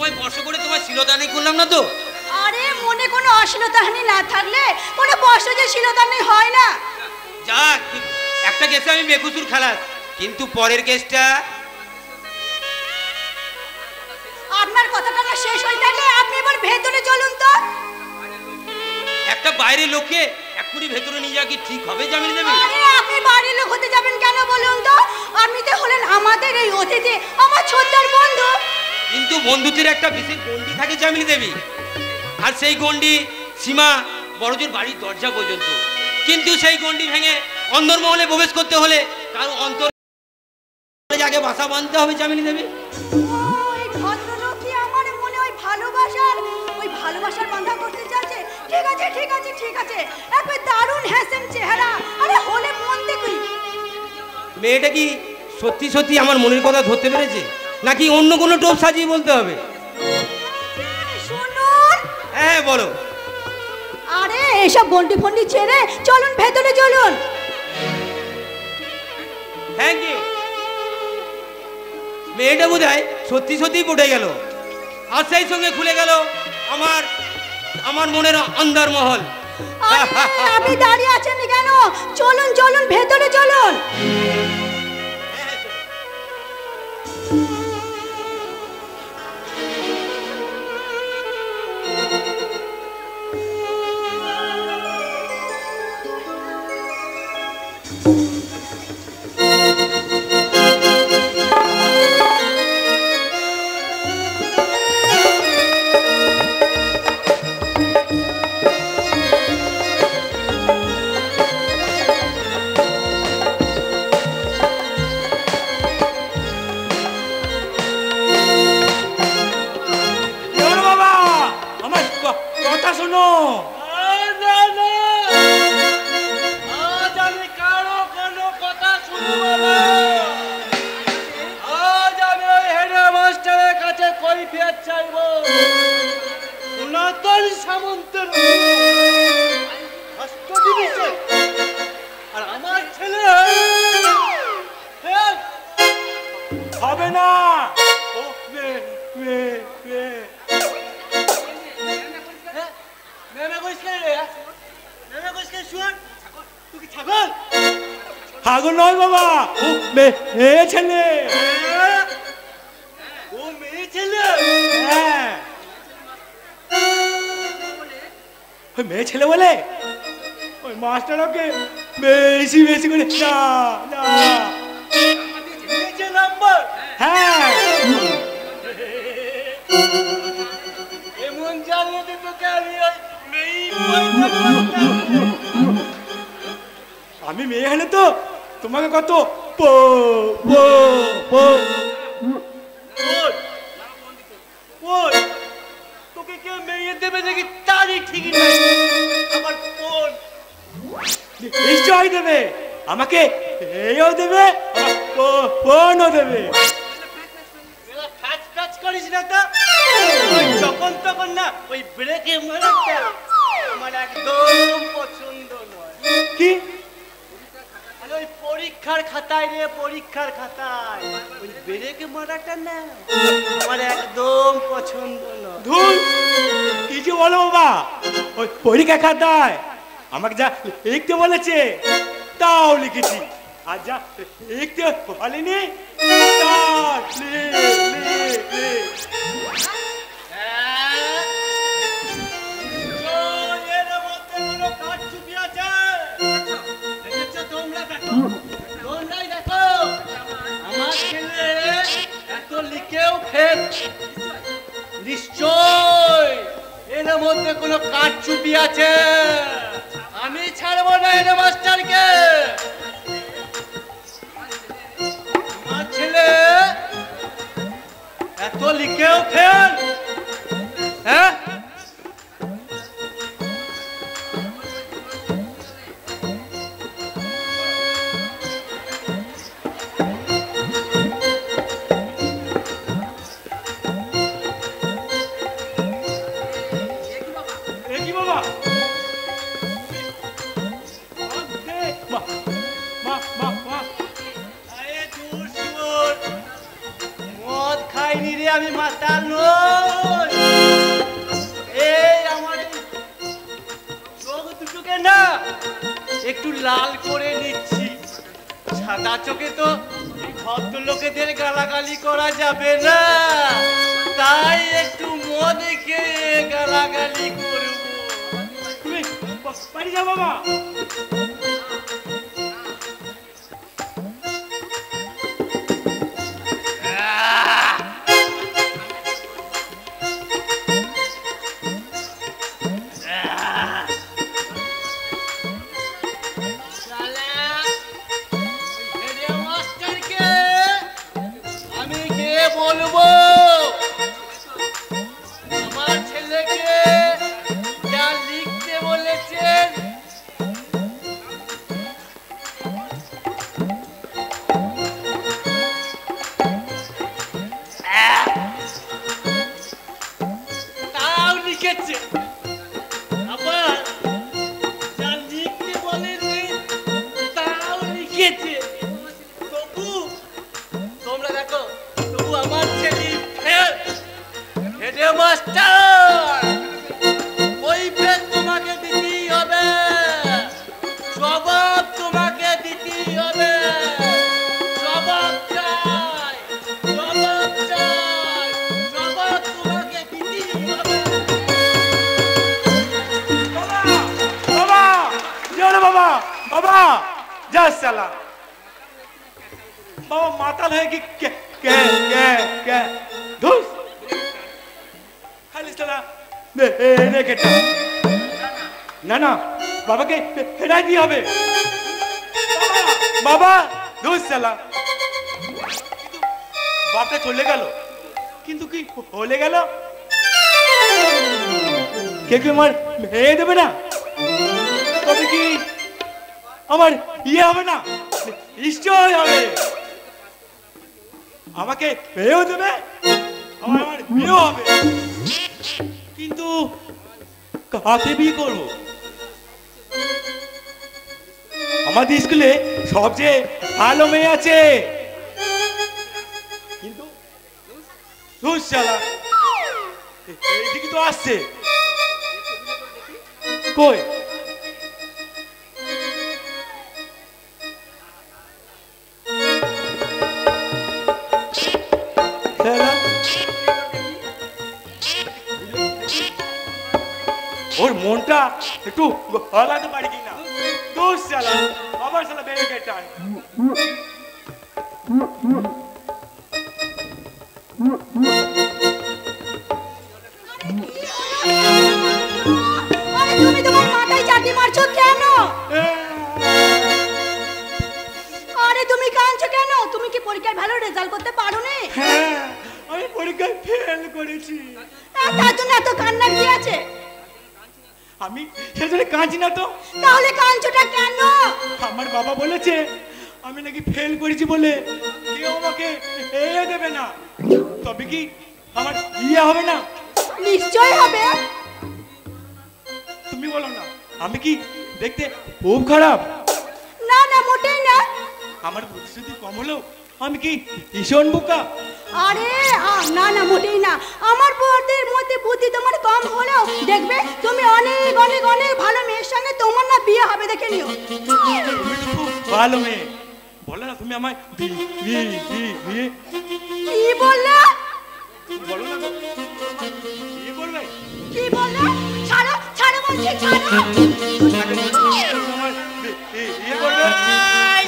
তোমায় বর্ষ করে তোমার শিলদানি করলাম না তো? আরে মনে কোনো অশ্লীলতাহানি না থাকলে কোনো বর্ষ যে শিলদানি হয় না। যাক, একটা কেসে আমি বেকসুর খালাস, কিন্তু পরের কেসটা আপনার কথাটা না শেষ হয়ে থাকলে আপনি এবার ভেতরে চলুন তো। একটা বাইরের লোককে এক্ষুনি ভেতরে নিয়ে যাওয়া কি ঠিক হবে জামিনী দেবী? আরে আপনি বাড়ির লোক হতে যাবেন কেন বলুন তো? আপনি তো হলেন আমাদের এই অতিথি, আমার ছোট্টার বন্ধু। কিন্তু বন্ধুত্বের একটা বিশেষ গণ্ডি থাকে জামিনী দেবী, আর সেই গণ্ডি সীমা বড়জোর বাড়ির দরজা পর্যন্ত। কিন্তু সেই গণ্ডি ভেঙে অন্দরমহলে প্রবেশ করতে হলে কারো অন্তর আগে বাসা বাঁধতে হবে জামিনী দেবী। ওই ভদ্রলোকই আমার মনে ওই ভালোবাসার বাঁধা করতে যাচ্ছে। ঠিক আছে ঠিক আছে ঠিক আছে, একটা দারুণ হ্যান্ডসাম চেহারা, আরে হলে মন দেখুই। মেয়েটা কি সত্যি সত্যি আমার মনের কথা ধরতে পেরেছে, নাকি অন্য কোনো টোপ সাজিয়ে বলতে হবে? শুনুন। হ্যাঁ বলো। আরে এসব বন্টি ফন্ডি ছেড়ে চলুন ভেতরে চলুন। Thank you. মেয়েটা বোধহয় সত্যি সত্যি পড়ে গেল, আর সেই সঙ্গে খুলে গেল আমার মনের অন্দর মহল। আপনি দাঁড়িয়ে আছেন কেন? চলুন চলুন ভেতরে চলুন। ছাগল নয় বাবা, ও মেয়ে ছেলে। ও মেয়ে ছেলে? হ্যাঁ, ওই মেয়ে ছেলে বলে ওই মাস্টার ওকে বেশি বেশি করে না না নাম্বার। হ্যাঁ, এমন জানিয়ে তোকে আমি মেয়ে হলে তো তোমাকে কত তোকে কেউ মেয়ে দেবে নাকি তারই ঠিকই নাই। আমার নিশ্চয় দেবে, আমাকে এইও দেবে, ফোনও দেবে। করিস না তো, যখন তখন না ওই ব্রেকে মারাটা আমার একদম পছন্দ নয়। কি? ওই পরীক্ষার খাতায় রে, পরীক্ষার খাতায় ওই ব্রেকে মারাটা না আমার একদম পছন্দ নয়। ধুর, কি যে বলো বাবা, ওই পরীক্ষা খাতায় আমাকে যা লিখতে বলেছে তাও লিখেছি, আর যা লিখতে বলেনি তা নিশ্চয় এর মধ্যে কোনো কারচুপি আছে। আমি ছাড়বো না এর মাস্টারকে। আমার ছেলে এত লিখেও ফেল। হ্যাঁ, মদ খাই খাইনি রে, আমি মাতাল নই। এই আমার চোখ দুটোকে না একটু লাল করে নিচ্ছি। সাদা চোখে তো ভদ্রলোকেদের গালাগালি করা যাবে না, তাই একটু মদ খেয়ে গালাগালি করব। তুমি বাড়ি যাও বাবা। বলবো আমার ছেলেকে যা লিখতে বলেছেন তাও লিখেছে, আবার যা লিখতে বলেছে তাও লিখেছে। তবু তোমরা দেখো, তবু আমার ছেলে ফেল। হেডমাস্টার, ওই ফেল তোমাকে দিতেই হবে, জবাব তোমাকে দিতেই হবে। জবাব চাই, জবাব চাই, জবাব তোমাকে দিতেই হবে। বাবা, বাবা, যাও বাবা, বাবা, যা সালা। বাবা মাতাল হয়ে কি কে কে কে কে ধুস খালি সালা নে কেটা। না না, বাবাকে ফেরাই দিয়ে হবে। বাবা ধুস সালা। বাপটা চলে গেল, কিন্তু কি হলে গেল? কে কি আমার মেয়ে দেবে না? তবে কি আমার ইয়ে হবে না? নিশ্চয় হবে। আমাকে পেয়েও দেবে, আমার বিয়েও হবে। কিন্তু কাকে বিয়ে করবো? আমাদের স্কুলে সবচেয়ে ভালো মেয়ে আছে, কিন্তু এইদিকে তো আসছে। কই ওর মনটা একটু হলাতে পারি কিনা? দোষ চালা, আবার চালা বেড়ে টান। তুমি তোমার মাথায় চাটি মারছো কেন? আরে তুমি কাঁদছো কেন? তুমি কি পরীক্ষায় ভালো রেজাল্ট করতে পারোনি? হ্যাঁ, আমি পরীক্ষায় ফেল করেছি। তার জন্য এত কান্না কি আছে? আমি সেজন্য কাঁদছি না তো। তাহলে কাঁদছোটা কেন? আমার বাবা বলেছে আমি নাকি ফেল করেছি বলে কেউ আমাকে এ দেবে না। তবে কি আমার ইয়ে হবে না? নিশ্চয় হবে। তুমি বলো না, আমি কি দেখতে খুব খারাপ? না না, মোটেই না। আমার বুদ্ধি কম হলেও আমি কি ভীষণ বোকা? আরে না না, মোটেই না। আমার বুদ্ধির মধ্যে বুদ্ধি তোমার কম হলেও দেখবে তুমি অনেক অনেক অনেক ভালো মেয়ের সঙ্গে তোমার না বিয়ে হবে, দেখে নিও। তুমি তো খুব ভালো মেয়ে। বলো না তুমি আমায় বিয়ে কি বললে? বলো না, বিয়ে করবে? কি বললে? ছাড়ো ছাড়ো বলছি, ছাড়ো। বিয়ে করবে?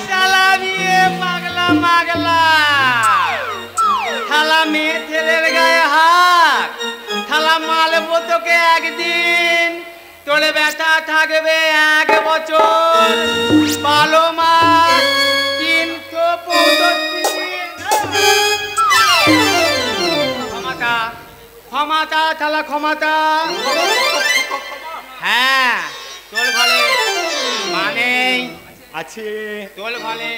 শালা বিয়ে পাগলা মাগলা, থালা মেয়ে ছেলের গায়ে হাত, থালা মালবো তোকে একদিন, তোরে ব্যথা থাকবে 1 বছর, 12 মাস, 365 দিন। ক্ষমতা ক্ষমতা থালা ক্ষমতা। হ্যাঁ, তোর ঘরে মা নেই আছে। তোর ঘরে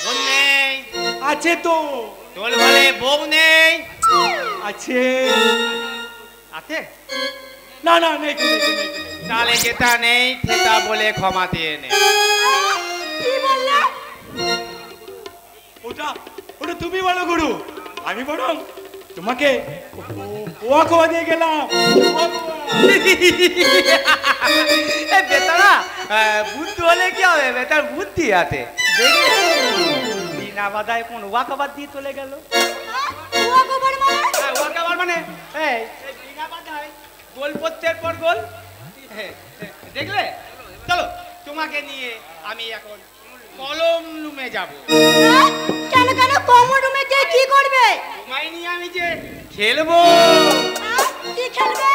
বোন নেই আছে তো। তোর ঘরে বউ নেই আছে। আছে? না না, নেই। তাহলে যেটা নেই সেটা বলে ক্ষমা দিয়ে নে। কি বললে? ওটা ওটা তুমি বলো গুরু, আমি বরং তোমাকে ওয়া খাওয়া দিয়ে গেলাম। বেতারা বুদ্ধি হলে কি হবে, বেতার বুদ্ধি আছে। বিনা বাধায় কোন ওয়া খাবার দিয়ে চলে গেল। ওয়া খাবার মানে বিনা বাধায় গোল পড়তের পর গোল। দেখলে? চলো তোমাকে নিয়ে আমি এখন কলম রুমে যাব। কেন কেন কলম রুমে গিয়ে কি করবে? তোমায় নিয়ে আমি যে খেলবো। কি খেলবে?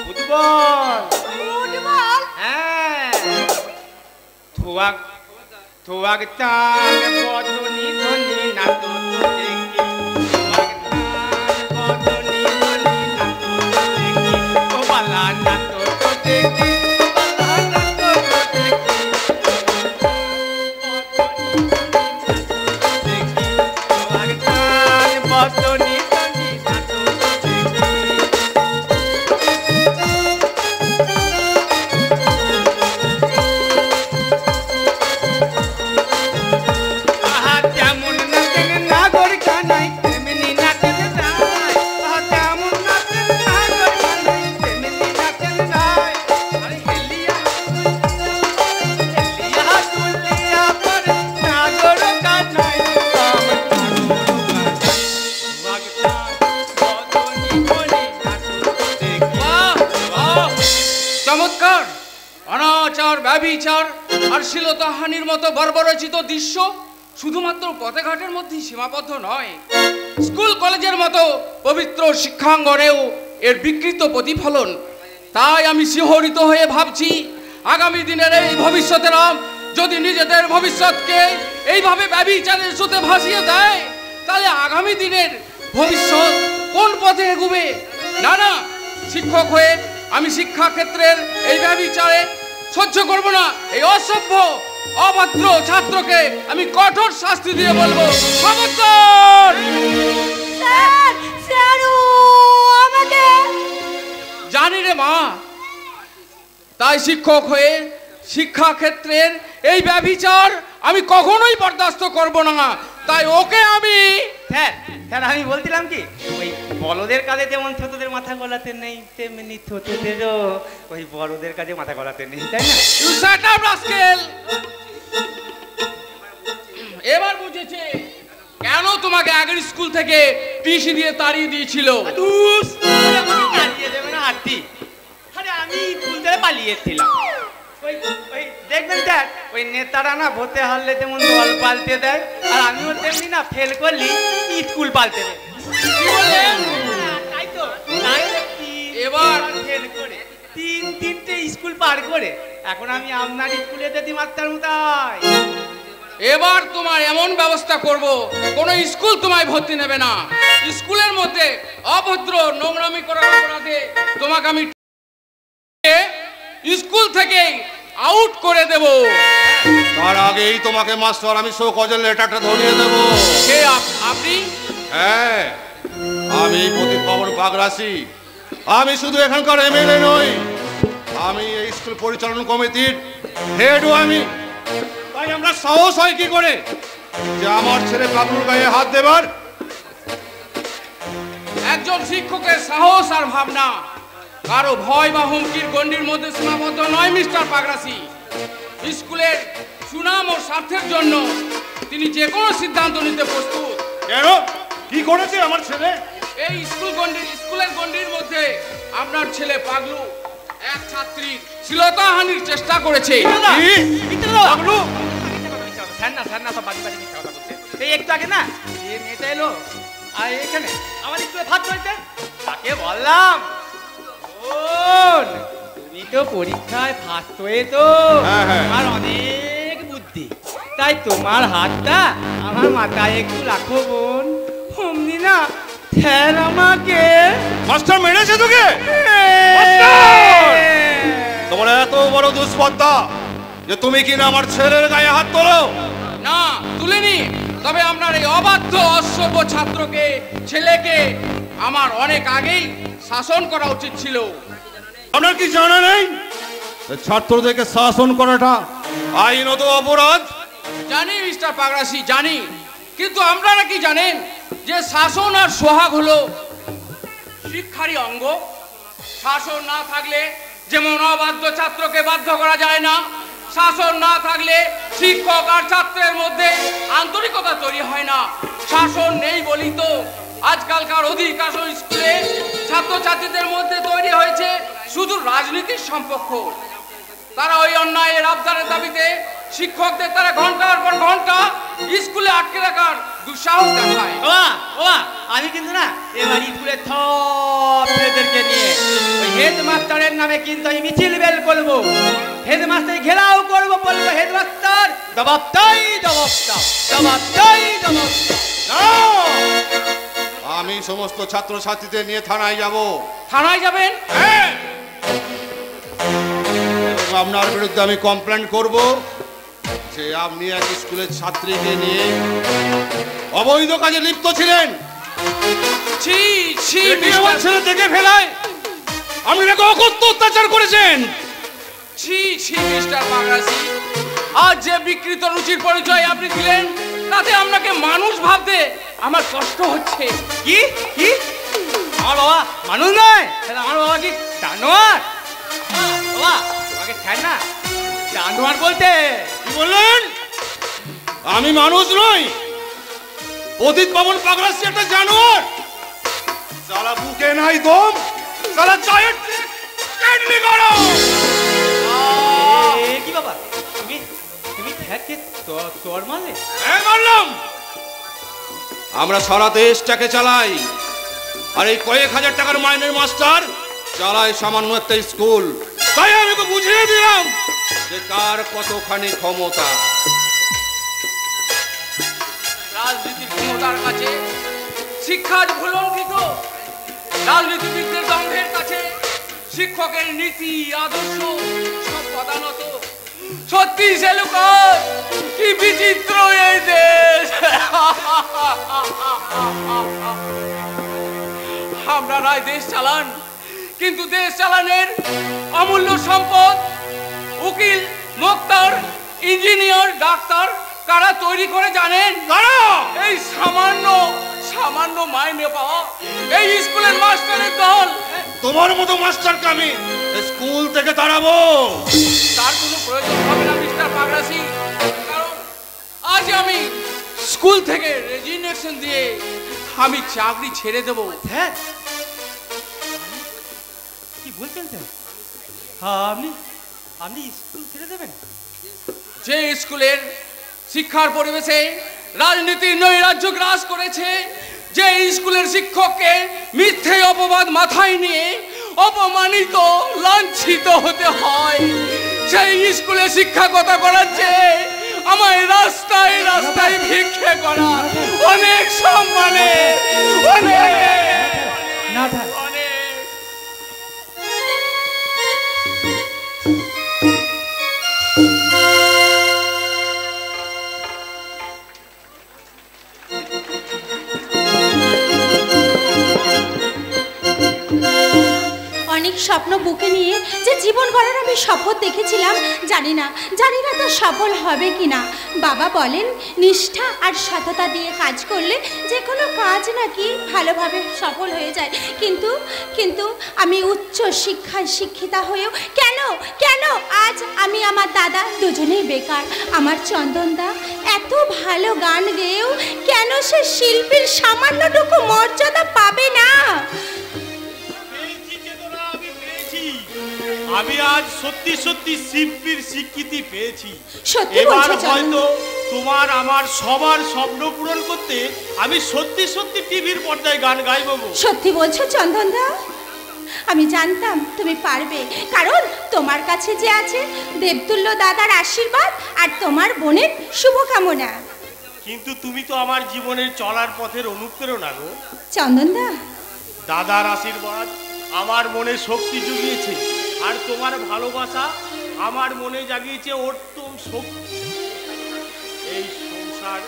ফুটবল। ফুটবল? হ্যাঁ। থোয়াক থোয়াক টান বদনি ধনি না তো দেখি। থোয়াক টান বদনি ধনি না তো দেখি। ও বালা না তো দেখি। বালা না তো দেখি। থোয়াক টান বদনি ধনি না তো দেখি। চমৎকার! অনাচার, ব্যভিচার আর শ্লীলতাহানির মতো বর্বরচিত দৃশ্য শুধুমাত্র পথে ঘাটের মধ্যেই সীমাবদ্ধ নয়, স্কুল কলেজের মতো পবিত্র শিক্ষাঙ্গনেও এর বিকৃত প্রতিফলন। তাই আমি শিহরিত হয়ে ভাবছি, আগামী দিনের এই ভবিষ্যতেরা যদি নিজেদের ভবিষ্যৎকে এইভাবে ব্যভিচারের স্রোতে ভাসিয়ে দেয়, তাহলে আগামী দিনের ভবিষ্যৎ কোন পথে এগোবে? না না, শিক্ষক হয়ে আমি শিক্ষাক্ষেত্রের এই ব্যভিচারে সহ্য করব না। এই অসভ্য অভদ্র ছাত্রকে আমি কঠোর শাস্তি দিয়ে বলবো, খবরদার! স্যার, স্যার ও আমাকে। জানি রে মা, তাই শিক্ষক হয়ে শিক্ষাক্ষেত্রের এই ব্যভিচার আমি কখনোই বরদাস্ত করব না। তাই ওকে আমি স্যার আমি বলছিলাম কি, ওই বড়দের কাজে যেমন ছোটদের মাথা গলাতে নেই, তেমনি ছোটদেরও ওই বড়দের কাজে মাথা গলাতে নেই, তাই না? You shut up, rascal! এবার বুঝেছে কেন তোমাকে আগের স্কুল থেকে টিসি দিয়ে তাড়িয়ে দিয়েছিল। তাড়িয়ে দেবে না হাতি। আরে আমি স্কুল থেকে পালিয়েছিলাম। ওই দেখবেন স্যার, ওই নেতারা না ভোটে হারলে যেমন দল পাল্টে দেয়, আর আমিও তেমনি না ফেল করলি স্কুল পাল্টে দেয়। তাই তো, তাই এবার ফেল করে তিনটে স্কুল পার করে এখন আমি আপনার স্কুলে যেতে মাস্টার মশাই। এবার তোমার এমন ব্যবস্থা করব, কোনো স্কুল তোমায় ভর্তি নেবে না। স্কুলের মধ্যে অভদ্র নোংরামি করার অপরাধে তোমাকে আমি স্কুল থেকে আউট করে দেব। তার আগেই তোমাকে মাস্টার আমি শোকজের লেটারটা ধরিয়ে দেব। কে আপনি? হ্যাঁ, আমি প্রদীপ ভবন পাগরাসি। আমি শুধু এখানকার এমএলএ নই, আমি এই স্কুল পরিচালনা কমিটির হেডও আমি। তাই আমরা সাহস হয় কি করে যে আমার ছেলে পাগলুর গায়ে হাত দেবার? একজন শিক্ষকের সাহস আর ভাবনা কারো ভয় বা হুমকির গণ্ডির মধ্যে সীমাবদ্ধ নয় মিস্টার পাগরাসি। স্কুলের সুনাম ও স্বার্থের জন্য তিনি যে কোনো সিদ্ধান্ত নিতে প্রস্তুত। কেন? কি করেছে আমার ছেলে? এই স্কুলের গণ্ডির মধ্যে আপনার ছেলে পাগলু এক ছাত্রীর শ্লীলতাহানির চেষ্টা করেছে। এই একটু আগে না যে মেয়েটা এলো আর এখানে আমার স্কুলে ভাত চলছে, তাকে বললাম, তুমি তো পরীক্ষায় ফার্স্ট হয়েছো, তোমার অনেক বুদ্ধি, তাই তোমার হাতটা আমার মাথায় একটু রাখো বোন। অমনি না স্যার আমাকে মাস্টার মেরেছে তোকে? তোমার এত বড় দুষ্পত্তা যে তুমি কিনা আমার ছেলের গায়ে হাত তোলো? না, তুলিনি। তবে আপনার এই অবাধ্য অসভ্য ছাত্রকে, ছেলেকে আমার অনেক আগেই শাসন করা উচিত ছিল। আপনার কি জানা নেই ছাত্রদেরকে শাসন করাটা আইনত অপরাধ? জানি মিস্টার পাগরাসি, জানি। কিন্তু আপনারা কি জানেন যে শাসন আর সোহাগ হলো শিক্ষারই অঙ্গ? শাসন না থাকলে যেমন অবাধ্য ছাত্রকে বাধ্য করা যায় না, শাসন না থাকলে শিক্ষক আর ছাত্রের মধ্যে আন্তরিকতা তৈরি হয় না। শাসন নেই বলি তো আজকালকার অধিকাংশ স্কুলে ছাত্রছাত্রীদের মধ্যে তৈরি হয়েছে শুধু রাজনীতির সম্পর্ক। তারা ওই অন্যায়ের আবদারের দাবিতে শিক্ষকদের তারা ঘন্টার পর ঘন্টা স্কুলে আটকে রাখার দুঃসাহস দেখায়। আমি কিন্তু না এবার স্কুলে সব ছেলেদেরকে নিয়ে ওই হেডমাস্টারের নামে কিন্তু আমি মিছিল বের করবো, হেডমাস্টার ঘেরাও করবো, বলবো হেডমাস্টার জবাব চাই, জবাব চাই, জবাব চাই, জবাব চাই। আমি সমস্ত ছাত্রছাত্রীদের নিয়ে থানায় যাব। থানায় যাবেন? হ্যাঁ, আপনার বিরুদ্ধে আমি কমপ্লেন করব যে আপনি এক স্কুলের ছাত্রীকে নিয়ে অবৈধ কাজে লিপ্ত ছিলেন। ছি ছি, আমার ছেলে থেকে ফেলায় আপনি নাকি অকথ্য অত্যাচার করেছেন। ছি ছি মিস্টার পাগরাসি, আজ যে বিকৃত রুচির পরিচয় আপনি দিলেন তাতে আপনাকে মানুষ ভাবতে আমার কষ্ট হচ্ছে। কি কি আমার বাবা মানুষ নয়, আমার বাবা কি জানোয়ার? বাবা তোমাকে ঠেন না, জানোয়ার বলতে কি বললেন? আমি মানুষ নই, অতীত ভবন পাগলাসি একটা জানোয়ার। সালা বুকে নাই দম, সালা চায়ের ক্যান্ডি করো। কি বাবা তুমি তুমি ঠেকে তোর মারলে? হ্যাঁ মারলাম। আমরা সারা দেশটাকে চালাই, আর এই কয়েক হাজার টাকার মাইনের মাস্টার চালায় সামান্য একটা স্কুল। তাই আমি তো বুঝিয়ে দিলাম যে কার কতখানি ক্ষমতা। রাজনীতির ক্ষমতার কাছে শিক্ষার ভুলঙ্কিত, রাজনীতিবিদদের দম্ভের কাছে শিক্ষকের নীতি আদর্শ সব পদানত। সত্যি সেলুকার, কি বিচিত্র এই দেশ। আপনারাই দেশ চালান, কিন্তু দেশ চালানের অমূল্য সম্পদ উকিল, মোক্তার, ইঞ্জিনিয়ার, ডাক্তার কারা তৈরি করে জানেন? এই সামান্য সামান্য মাইনে পাওয়া এই স্কুলের মাস্টারের দল। তোমার মতো মাস্টারকে আমি স্কুল থেকে তাড়াবো। তার কোনো প্রয়োজন হবে না মিস্টার পাগরাসি, কারণ আজ আমি স্কুল থেকে রেজিগনেশন দিয়ে আমি চাকরি ছেড়ে দেব। হ্যাঁ কি বলছেন স্যার? আপনি আপনি স্কুল ছেড়ে দেবেন? যে স্কুলের শিক্ষার পরিবেশে রাজনীতির নৈরাজ্য গ্রাস করেছে, যে স্কুলের শিক্ষককে মিথ্যে অপবাদ মাথায় নিয়ে অপমানিত লাঞ্ছিত হতে হয়, সেই স্কুলে শিক্ষকতা করাচ্ছে আমায় রাস্তায় রাস্তায় ভিক্ষে করা অনেক সম্মানে, অনেক না অনেক স্বপ্ন বুকে নিয়ে যে জীবন গড়ার আমি শপথ দেখেছিলাম, জানি না তা সফল হবে কিনা। বাবা বলেন নিষ্ঠা আর সততা দিয়ে কাজ করলে যে কোনো কাজ নাকি ভালোভাবে সফল হয়ে যায়। কিন্তু আমি উচ্চ শিক্ষায় শিক্ষিতা হয়েও কেন আজ আমি আমার দাদা দুজনেই বেকার। আমার চন্দনদা এত ভালো গান গেয়েও কেন সে শিল্পীর সামান্যটুকু মর্যাদা পাবে না? আমি আজ সত্যি সত্যি শিল্পীর স্বীকৃতি পেয়েছি। এবার হয়তো তোমার আমার সবার স্বপ্ন পূরণ করতে আমি সত্যি সত্যি টিভির পর্দায় গান গাইব। সত্যি বলছো চন্দনদা? আমি জানতাম তুমি পারবে, কারণ তোমার কাছে যে আছে দেবতুল্য দাদার আশীর্বাদ আর তোমার বোনের শুভকামনা। কিন্তু তুমি তো আমার জীবনের চলার পথের অনুপ্রেরণা গো চন্দনদা। দাদার আশীর্বাদ আমার মনে শক্তি জুগিয়েছে, আর তোমার ভালোবাসা আমার মনে জাগিয়েছে উত্তম শক্তি। এই সংসার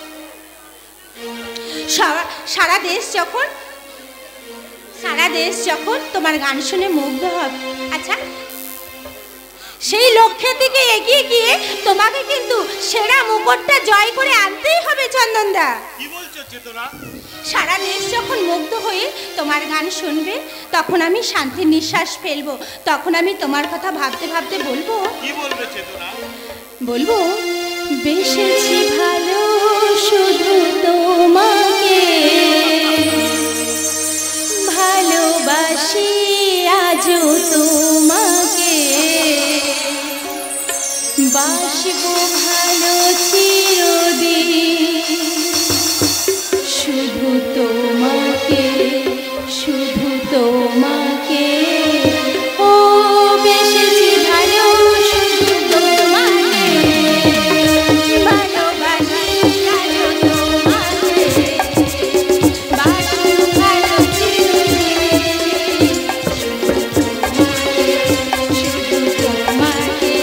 সারা দেশ যখন তোমার গান শুনে মুগ্ধ হবে। আচ্ছা সেই লক্ষ্যের দিকে এগিয়ে গিয়ে তোমাকে কিন্তু সেরা মুকুটটা জয় করে আনতেই হবে চন্দনদা। কি বলছো চেতনা? সারা দেশ যখন মুগ্ধ হয়ে তোমার গান শুনবে তখন আমি শান্তির নিঃশ্বাস ফেলবো। তখন আমি তোমার কথা ভাবতে ভাবতে বলবো, কি বলবে চেতনা? বলবো, বেসেছি ভালো শুধু তোমাকে, ভালোবাসি আজও তোমাকে, বাসবো ভালো চিরদিন শুধু তোমাকে, শুধু তোমাকে। ও বেসেছি ভালো শুধু তোমাকে, ভালোবাসি আজও তোমাকে, বাসবো ভালো চিরদিন শুধু তোমাকে।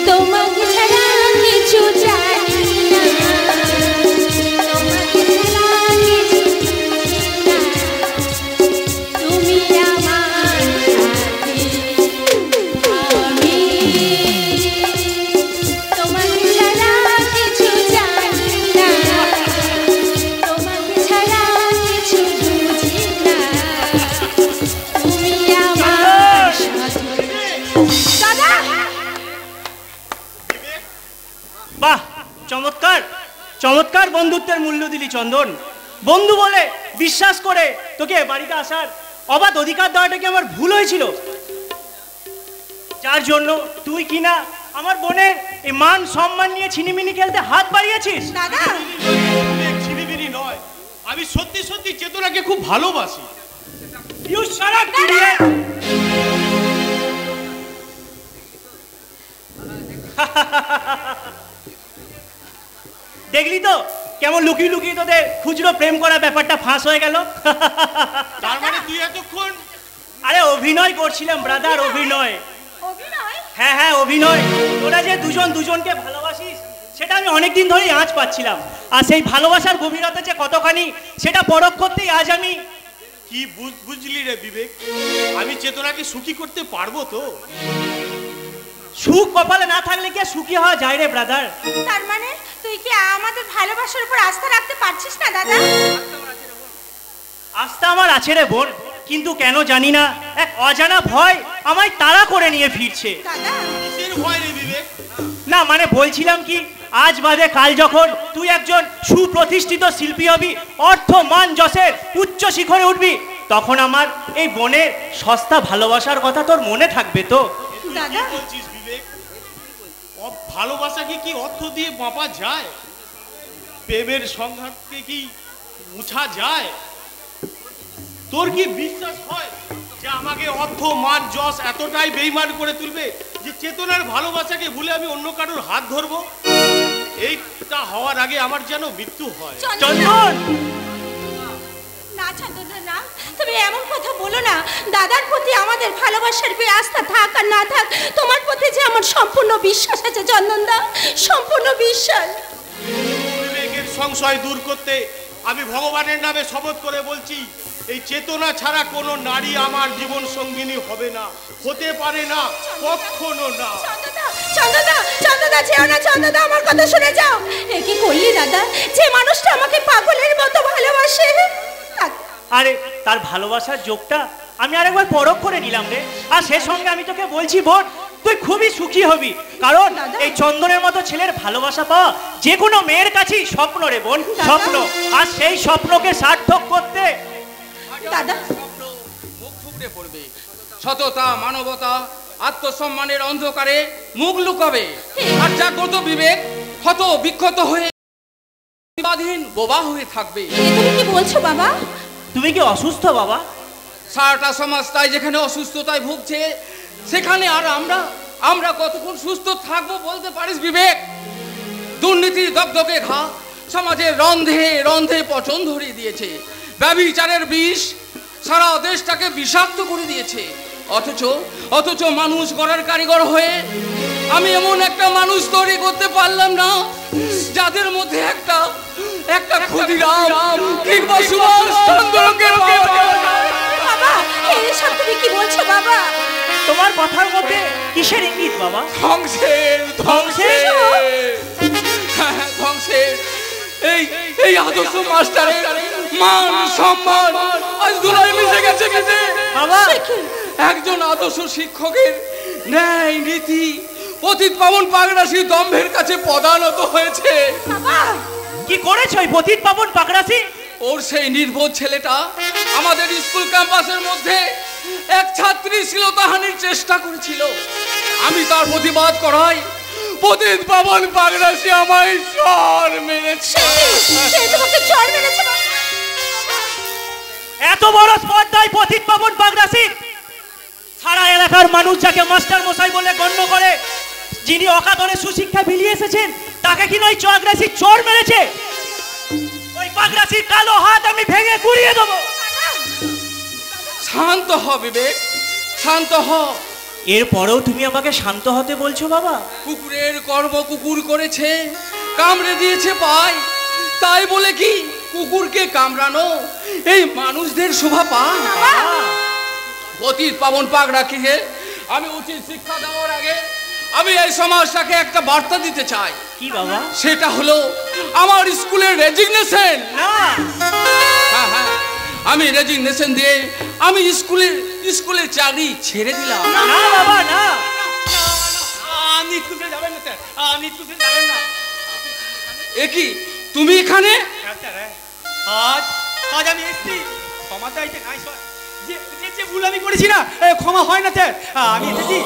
তোমাকে ছাড়া কিছু জানি না, তোমাকে ছাড়া কিছু বুঝি না, তুমি আমার সাথী। আমি তোমাকে ছাড়া কিছু জানি না, তোমাকে ছাড়া কিছু বুঝি না, তুমি আমার সাথী। দাদা, বাহ, চমৎকার চমৎকার বন্ধুত্বের মূল্য দিলি চন্দন। বন্ধু বলে বিশ্বাস করে তোকে এ বাড়িতে আসার অবাধ অধিকার দেওয়াটা কি আমার ভুল হয়েছিল? যার জন্য তুই কিনা আমার বোনের এই মান সম্মান নিয়ে ছিনিমিনি খেলতে হাত বাড়িয়েছিস। দাদা, ছিনিমিনি নয়, আমি সত্যি সত্যি চেতনাকে খুব ভালোবাসি। You shut up, idiot! দেখলি তো কেমন লুকিয়ে লুকিয়ে তোদের খুচরো প্রেম করা ব্যাপারটা ফাঁস হয়ে গেল। তার মানে তুই এতক্ষণ আরে অভিনয় করছিলাম ব্রাদার, অভিনয়। অভিনয়? হ্যাঁ হ্যাঁ অভিনয়। তোরা যে দুজন দুজনকে ভালোবাসিস সেটা আমি অনেকদিন ধরেই আঁচ পাচ্ছিলাম, আর সেই ভালোবাসার গভীরতা যে কতখানি সেটা পরখ করতেই আজ আমি। কি বুঝলি রে বিবেক, আমি চেতনাকে সুখী করতে পারবো তো? সুখ কপালে না থাকলে কি আর সুখী হওয়া যায় রে ব্রাদার? তার মানে তুই কি আমাদের ভালোবাসার উপর আস্থা রাখতে পারছিস না দাদা? আস্থা আমার আছে রে বোন, কিন্তু কেন জানি না এক অজানা ভয় আমায় তাড়া করে নিয়ে ফিরছে। দাদা, কিসের ভয় রে বিবেক? না মানে বলছিলাম কি, আজ বাদে কাল যখন তুই একজন সুপ্রতিষ্ঠিত শিল্পী হবি, অর্থ মান যশের উচ্চ শিখরে উঠবি, তখন আমার এই বোনের সস্তা ভালোবাসার কথা তোর মনে থাকবে তো? দাদা, কি বলছিস বিবেক? ভালোবাসাকে কি অর্থ দিয়ে মাপা যায়? প্রেমের সংঘাতকে কি মুছা যায়? তোর কি বিশ্বাস হয় যে আমাকে অর্থ মান যশ এতটাই বেইমান করে তুলবে যে চেতনার ভালোবাসাকে ভুলে আমি অন্য কারোর হাত ধরবো? এইটা হওয়ার আগে আমার যেন মৃত্যু হয়। চন্দন, না চন্দন না, তুমি এমন কথা বলো না। দাদার প্রতি আমাদের ভালোবাসার কি আস্থা থাক আর না থাক, তোমার প্রতি যে আমার সম্পূর্ণ বিশ্বাস আছে চন্দনদা, সম্পূর্ণ বিশ্বাস। বিবেকের সংশয় দূর করতে আমি ভগবানের নামে শপথ করে বলছি, এই চেতনা ছাড়া কোনো নারী আমার জীবন সঙ্গিনী হবে না, হতে পারে না, কখনো না। চন্দনদা, চন্দনদা, চন্দনদা যেও না, চন্দনদা আমার কথা শুনে যাও। এ কি করলি দাদা? যে মানুষটা আমাকে পাগলের মতো ভালোবাসে, আরে তার ভালোবাসার যোগটা আমি আরেকবার পরখ করে নিলাম রে। আর সে সঙ্গে আমি তোকে বলছি বোন, তুই খুবই সুখী হবি, কারণ এই চন্দনের মতো ছেলের ভালোবাসা পাওয়া যে কোনো মেয়ের কাছেই স্বপ্ন রে বোন, স্বপ্ন। আর সেই স্বপ্নকে সার্থক করতে দাদা মুখ থুবড়ে পড়বে, সততা মানবতা আত্মসম্মানের অন্ধকারে মুখ লুকাবে, আর জাগ্রত বিবেক ক্ষত বিক্ষত হয়ে স্বাধীন বোবা হয়ে থাকবে। তুমি কি বলছো বাবা? তুমি কি অসুস্থ বাবা? সারাটা সমাজ তাই যেখানে অসুস্থতায় ভুগছে, সেখানে আর আমরা কতক্ষণ সুস্থ থাকবো বলতে পারিস বিবেক? দুর্নীতির দগদগে ঘা, সমাজের রন্ধে রন্ধে পচন ধরিয়ে দিয়েছে। ব্যভিচারের বিষ সারা দেশটাকে বিষাক্ত করে দিয়েছে। অথচ মানুষ গড়ার কারিগর হয়ে আমি এমন একটা মানুষ তৈরি করতে পারলাম না যাদের মধ্যে একটা ক্ষুদিরাম কিংবা সুভাষচন্দ্রকে বাবা এইসব তুমি কি বলছো বাবা? তোমার কথার মধ্যে কিসের ইঙ্গিত বাবা? ধ্বংসের এই আদর্শ মাস্টারের মান সম্মান আজ ধুলায় মিশে গেছে। বাবা একজন আদর্শ শিক্ষকের ন্যায় নীতি পতিত পাবন পাগড়াশি দম্ভের কাছে পদানত হয়েছে। কি করেছে ওই পতিত পাবন পাগড়াশি? ওর সেই নির্বোধ ছেলেটা আমাদের স্কুল ক্যাম্পাসের মধ্যে এক ছাত্রী শ্লীলতাহানির চেষ্টা করেছিল। আমি তার প্রতিবাদ করাই পতিত পাবন পাগড়াশি আমায় চড় মেরেছে। এত বড় স্পর্ধায় পতিত পাবন পাগড়াশি সারা এলাকার মানুষ যাকে মাস্টার মশাই বলে গণ্য করে, যিনি অকাতরে সুশিক্ষা বিলিয়ে এসেছেন, তাকে কি নয় পাগড়াশি চড় মেরেছে? ওই পাগড়াশির কালো হাত আমি ভেঙে গুড়িয়ে দেবো। শান্ত হ বিবেক, শান্ত হ। এরপরেও তুমি আমাকে শান্ত হতে বলছো বাবা? কুকুরের কর্ম কুকুর করেছে, কামড়ে দিয়েছে পায়, তাই বলে কি কুকুরকে কামড়ানো এই মানুষদের শোভা পায়? পতিত পাবন পাগড়াকে আমি উচিত শিক্ষা দেওয়ার আগে আমি এই সমাজটাকে একটা বার্তা দিতে চাই। কি বাবা? সেটা হলো আমার স্কুলের রেজিগনেশন। না, হ্যাঁ, আমি রেজিগনেশন দিয়ে আমি স্কুলের চাকরি ছেড়ে দিলাম। না বাবা না, আপনি স্কুলে যাবেন না স্যার, আপনি স্কুলে যাবেন না। এ কি তুমি এখানে? আজ আমি এসেছি ক্ষমা চাইতে। যে ভুল আমি করেছি না, ক্ষমা হয় না স্যার। আমি এসেছি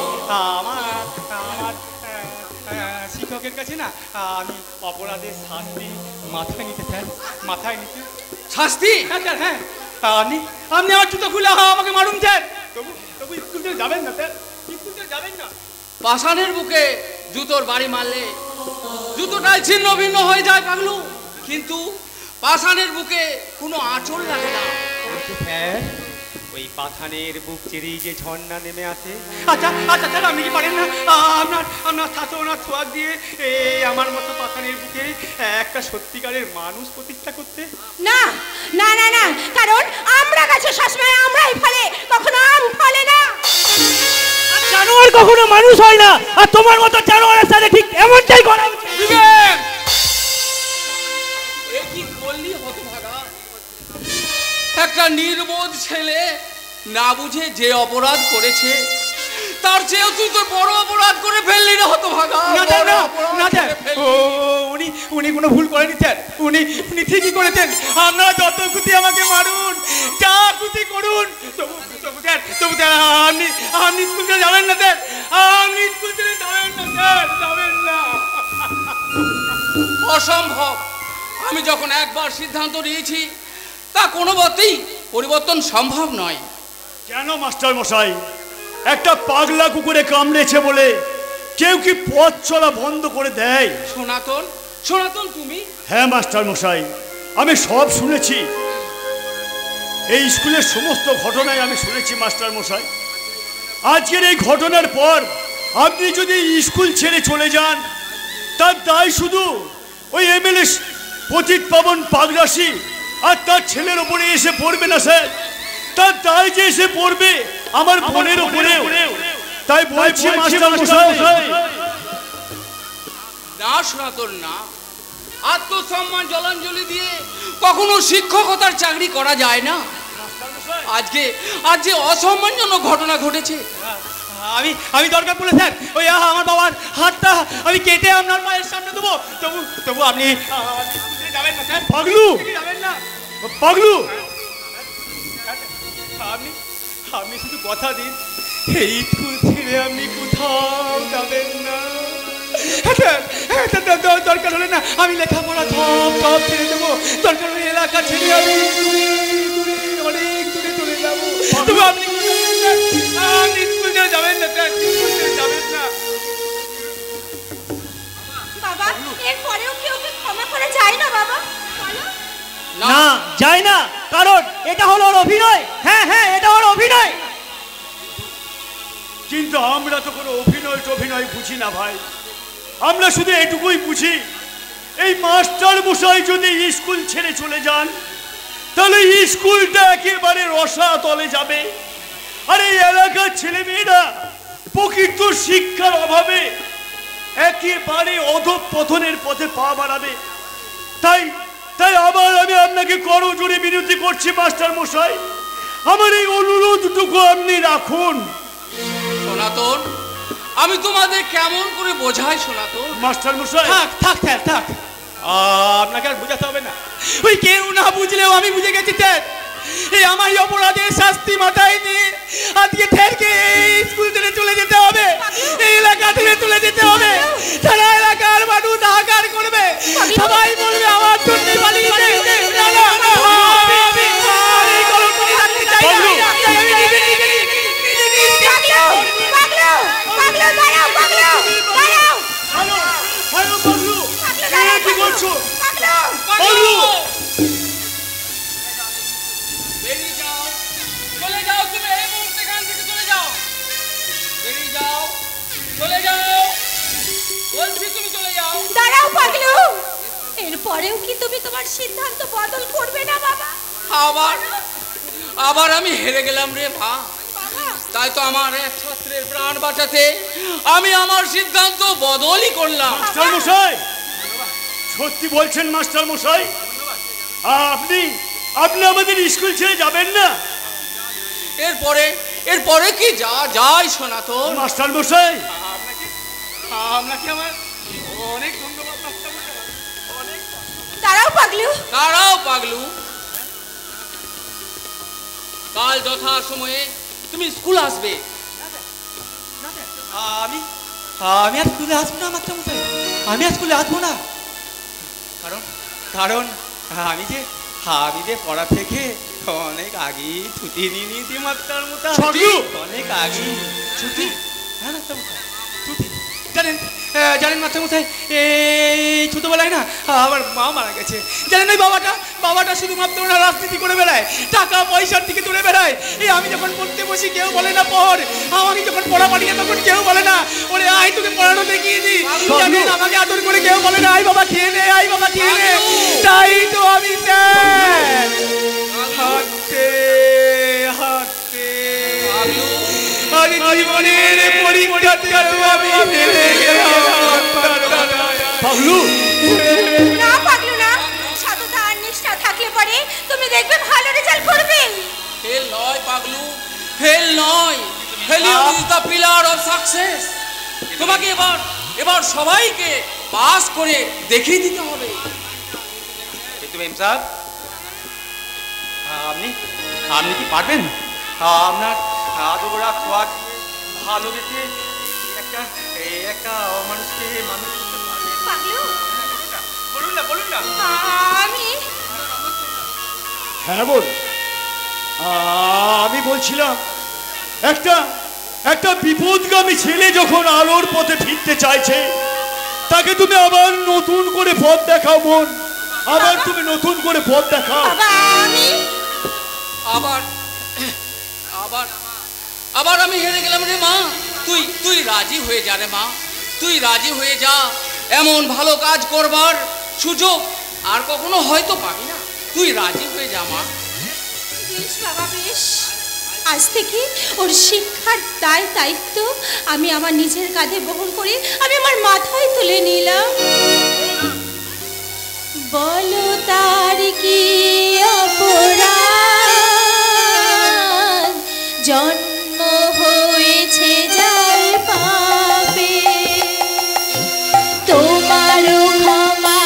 আমার শিক্ষকের কাছে না, আমি অপরাধের শাস্তি মাথায় নিতে স্যার, মাথায় নিতে। শাস্তি? হ্যাঁ স্যার, হ্যাঁ। আপনি আমার জুতো খুলে আমাকে মারুন স্যার, তবু স্কুল থেকে যাবেন না স্যার, স্কুল থেকে যাবেন না। পাষাণের বুকে জুতোর বাড়ি মারলে জুতোটাই ছিন্ন ভিন্ন হয়ে যায় পাগলু, কিন্তু পাষাণের বুকে কোনো আঁচল লাগে না। স্যার, ওই পাথানের বুক চেরিয়ে যে ঝর্ণা নেমে আসে। আচ্ছা স্যার, আপনি কি পারেন না আপনার শাসনার ছোঁয়া দিয়ে আমার মতো পাথানের বুকে একটা সত্যিকারের মানুষ প্রতিষ্ঠা করতে? না না না না, কারণ আমরা গাছে সবসময় আমরাই ফলে, কখনো আম ফলে না। জানোয়ার কখনো মানুষ হয় না, আর তোমার মতো জানোয়ারের সাথে ঠিক এমনটাই করা উচিত। এ কি করলি হতভাগা? একটা নির্বোধ ছেলে না বুঝে যে অপরাধ করেছে তার চেয়েও তুই তো বড় অপরাধ করে ফেললি না হতভাগা। না স্যার, উনি কোনো ভুল করেনি স্যার, উনি ঠিকই করেছেন। আপনারা যত খুশি আমাকে মারুন, যা খুশি করুন, তবু স্যার আপনি স্কুল থেকে যাবেন না স্যার, আপনি স্কুল থেকে যাবেন না স্যার, যাবেন না। অসম্ভব। আমি যখন একবার সিদ্ধান্ত নিয়েছি তা কোনো মতেই পরিবর্তন সম্ভব নয়। কেন মাস্টার মশাই, একটা পাগলা কুকুরে কামড়েছে বলে কেউ কি পথ চলা বন্ধ করে দেয়? সনাতন তুমি? হ্যাঁ মাস্টার মশাই, আমি সব শুনেছি। এই স্কুলের সমস্ত ঘটনাই আমি শুনেছি মাস্টার মশাই। আজকের এই ঘটনার পর আপনি যদি স্কুল ছেড়ে চলে যান, তার দায় শুধু ওই এমএলএ পতিত পাবন পাগড়াশি আর তার ছেলের ওপরে এসে পড়বে না স্যার, তার দায় যে এসে পড়বে আমার বোনের ওপরেও। তাই বলছি মাস্টার মশাই, না সনাতন না, আত্মসম্মান জলাঞ্জলি দিয়ে কখনো শিক্ষকতার চাকরি করা যায় না। আজ যে অসম্মানজনক ঘটনা ঘটেছে, আমি দরকার পড়লে স্যার ওই আমার বাবার হাতটা আমি কেটে আপনার মায়ের সামনে দেবো, তবু আপনি যাবেন না স্যার। পাগলু, যাবেন না পাগলু, আপনি শুধু কথা দিন, এই স্কুল ছেড়ে আপনি কোথাও যাবেন না। দরকার হলে না আমি লেখাপড়া সব ছেড়ে দেবো, দরকার হলে এলাকা ছেড়ে আমি অনেক দূরে চলে যাবো, তবু আপনি স্কুল যাবেন না স্যার, যাবেন না। বাবা, এরপরেও কি ওকে ক্ষমা করে করা যায় না বাবা? বলো। না যায় না, কারণ এটা হলো ওর অভিনয়। হ্যাঁ হ্যাঁ, এটা ওর অভিনয়। কিন্তু আমরা তো কোনো অভিনয় বুঝি না ভাই। আমরা শুধু এটুকুই বুঝি, এই মাস্টার মশাই যদি স্কুল ছেড়ে চলে যান তাহলে স্কুলটা একেবারে রসাতলে যাবে। আর এই এলাকার ছেলেমেয়েরা প্রকৃত শিক্ষার অভাবে একেবারে অধঃপতনের পথে পা বাড়াবে। তাই তাই আবার আমি আপনাকে করজোড়ে বিনতি করছি মাস্টার মশাই, আমার এই অনুরোধটুকু আপনি রাখুন। সনাতন, আমি তোমাদের কেমন করে বোঝাই সনাতন? মাস্টার মশাই থাক থাক থাক থাক, আপনাকে আর বোঝাতে হবে না। ওই কেউ না বুঝলেও আমি বুঝে গেছি স্যার। এই আমার অপরাধের শাস্তি মাথায় নিয়ে আজকে ঠেরকে এই স্কুল থেকে চলে যেতে হবে, এই এলাকা থেকে চলে যেতে হবে। সারা এলাকার মানুষ হাহাকার করবে, সবাই বলবে আমার জন্য পালিয়েছে। না না না, আমি এই কলঙ্কটি রাখতে চাই না। আমি নিজে নিজে কি করছো? বেরিয়ে যাও, চলে যাও, তুমি এই মুহূর্তে এখান থেকে চলে যাও। বেরিয়ে যাও, চলে যাও, বলছি তুমি চলে যাও। দাঁড়াও পাগলু, এরপরেও কি তুমি তোমার সিদ্ধান্ত বদল করবে না বাবা? আবার আবার আমি হেরে গেলাম রে মা। তাই তো আমার এক ছাত্রের প্রাণ বাঁচাতে আমি আমার সিদ্ধান্ত বদলই করলাম। মাস্টার মশাই, সত্যি বলছেন মাস্টার মশাই? আপনি আপনি আমাদের স্কুল ছেড়ে যাবেন না? এরপরে কি যা যায় সনাতন। মাস্টার মশাই আপনাকে আমার অনেক ধন্যবাদ মাস্টার মশাই। দাঁড়াও পাগলু, দাঁড়াও পাগলু, কাল যথা সময়ে তুমি স্কুল আসবে। আমি আমি আর স্কুলে আসবো না মাস্টার মশাই, আমি আর স্কুলে আসবো না। কারণ কারণ আমি যে পড়া থেকে অনেক আগেই ছুটি নিয়ে নিয়েছি মাস্টার মশাই। অনেক আগে ছুটি। হ্যাঁ মাস্টার মশাই, ছুটি। জানেন মাস্টার মশাই, এই ছোটবেলায় না আমার মা মারা গেছে। জানেন ওই বাবাটা শুধুমাত্র ওরা রাজনীতি করে বেড়ায়, টাকা পয়সার দিকে তুলে বেড়ায়। এই আমি যখন পড়তে বসি কেউ বলে না পড়, আমাকে যখন পড়া পাঠিয়ে তখন কেউ বলে না ওরে আয় তোকে পড়ানো দেখিয়ে দি। জানেন আমাকে আদর করে কেউ বলে না আই বাবা খেয়ে নে, আই বাবা খেয়ে নে। তাই তো আমি স্যার হাঁটতে হাঁটতে আজ জীবনের পরীক্ষাতে আমি ফেলে গেলাম। পাগলু না পাগলু না, সততা আর নিষ্ঠা থাকলে পরে তুমি দেখবে ভালো রেজাল্ট করবে। ফেল নয় পাগলু, ফেল নয়, failure is the pillar of success. তোমাকে এবার সবাইকে পাস করে দেখিয়ে দিতে হবে। কিন্তু মেম স্যার, আপনি কি পারবেন? আপনার আদবরা ছোঁয়া ভালোবেসে একটা মানুষকে মানুষ করতে পারবেন? পাগলু বলুন না। আমি হ্যাঁ বল। আমি বলছিলাম একটা বিপদগামী ছেলে যখন আলোর পথে ফিরতে চাইছে তাকে তুমি আবার নতুন করে পথ দেখাও বোন, আবার তুমি নতুন করে পথ দেখাও। বাবা আমি আবার আমি হেরে গেলাম রে মা। তুই রাজি হয়ে যা রে মা, তুই রাজি হয়ে যা। এমন ভালো কাজ করবার সুযোগ আর কখনো হয়তো পাবি না। তুই রাজি হয়ে যা মা। বেশ বাবা বেশ, আজ থেকে ওর শিক্ষার দায়িত্ব আমি আমার নিজের কাঁধে বহন করে আমি আমার মাথায় তুলে নিলাম। বলো তার কি অপরাধ, জন্ম হয়েছে যার পাপে, তোমারও ক্ষমা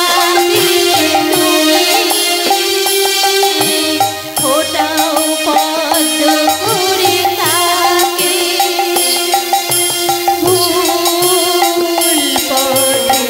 দিয়ে তুমি ফোটাও পদ্ম করে তাকে, ভুল পথে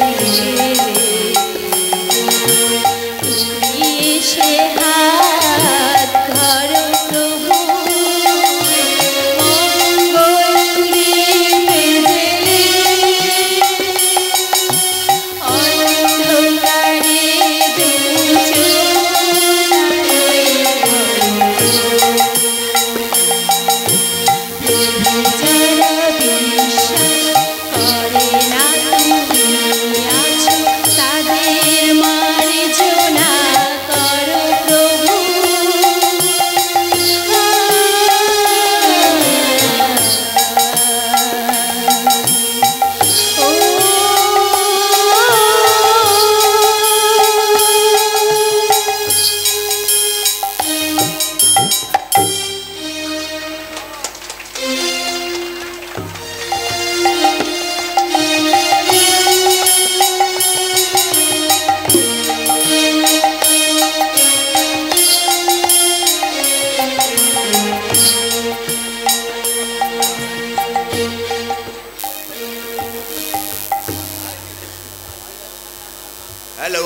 হ্যালো,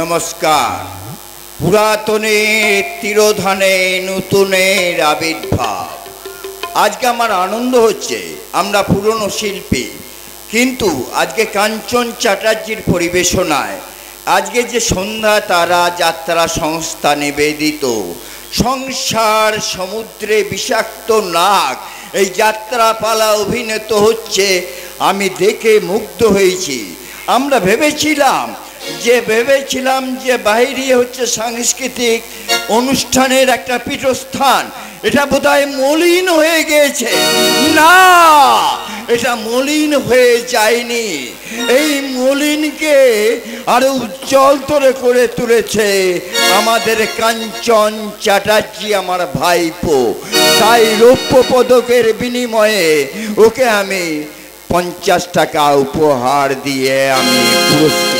নমস্কার। পুরাতনে তিরোধানে নতুনের আবির্ভাব। আজকে আমার আনন্দ হচ্ছে, আমরা পুরনো শিল্পী, কিন্তু আজকে কাঞ্চন চ্যাটার্জির পরিবেশনায় আজকে যে সন্ধ্যা তারা যাত্রা সংস্থা নিবেদিত সংসার সমুদ্রে বিষাক্ত নাগ এই যাত্রাপালা অভিনীত হচ্ছে, আমি দেখে মুগ্ধ হয়েছি। আমরা ভেবেছিলাম যে বাইরে হচ্ছে সাংস্কৃতিক অনুষ্ঠানের একটা পীঠস্থান, এটা বোধহয় মলিন হয়ে গিয়েছে। না, এটা মলিন হয়ে যায়নি। এই মলিনকে আরো উজ্জ্বল করে তুলেছে আমাদের কাঞ্চন চ্যাটার্জি, আমার ভাইপো। তাই রৌপ্য পদকের বিনিময়ে ওকে আমি 50 টাকা উপহার দিয়ে আমি পুরস্কৃত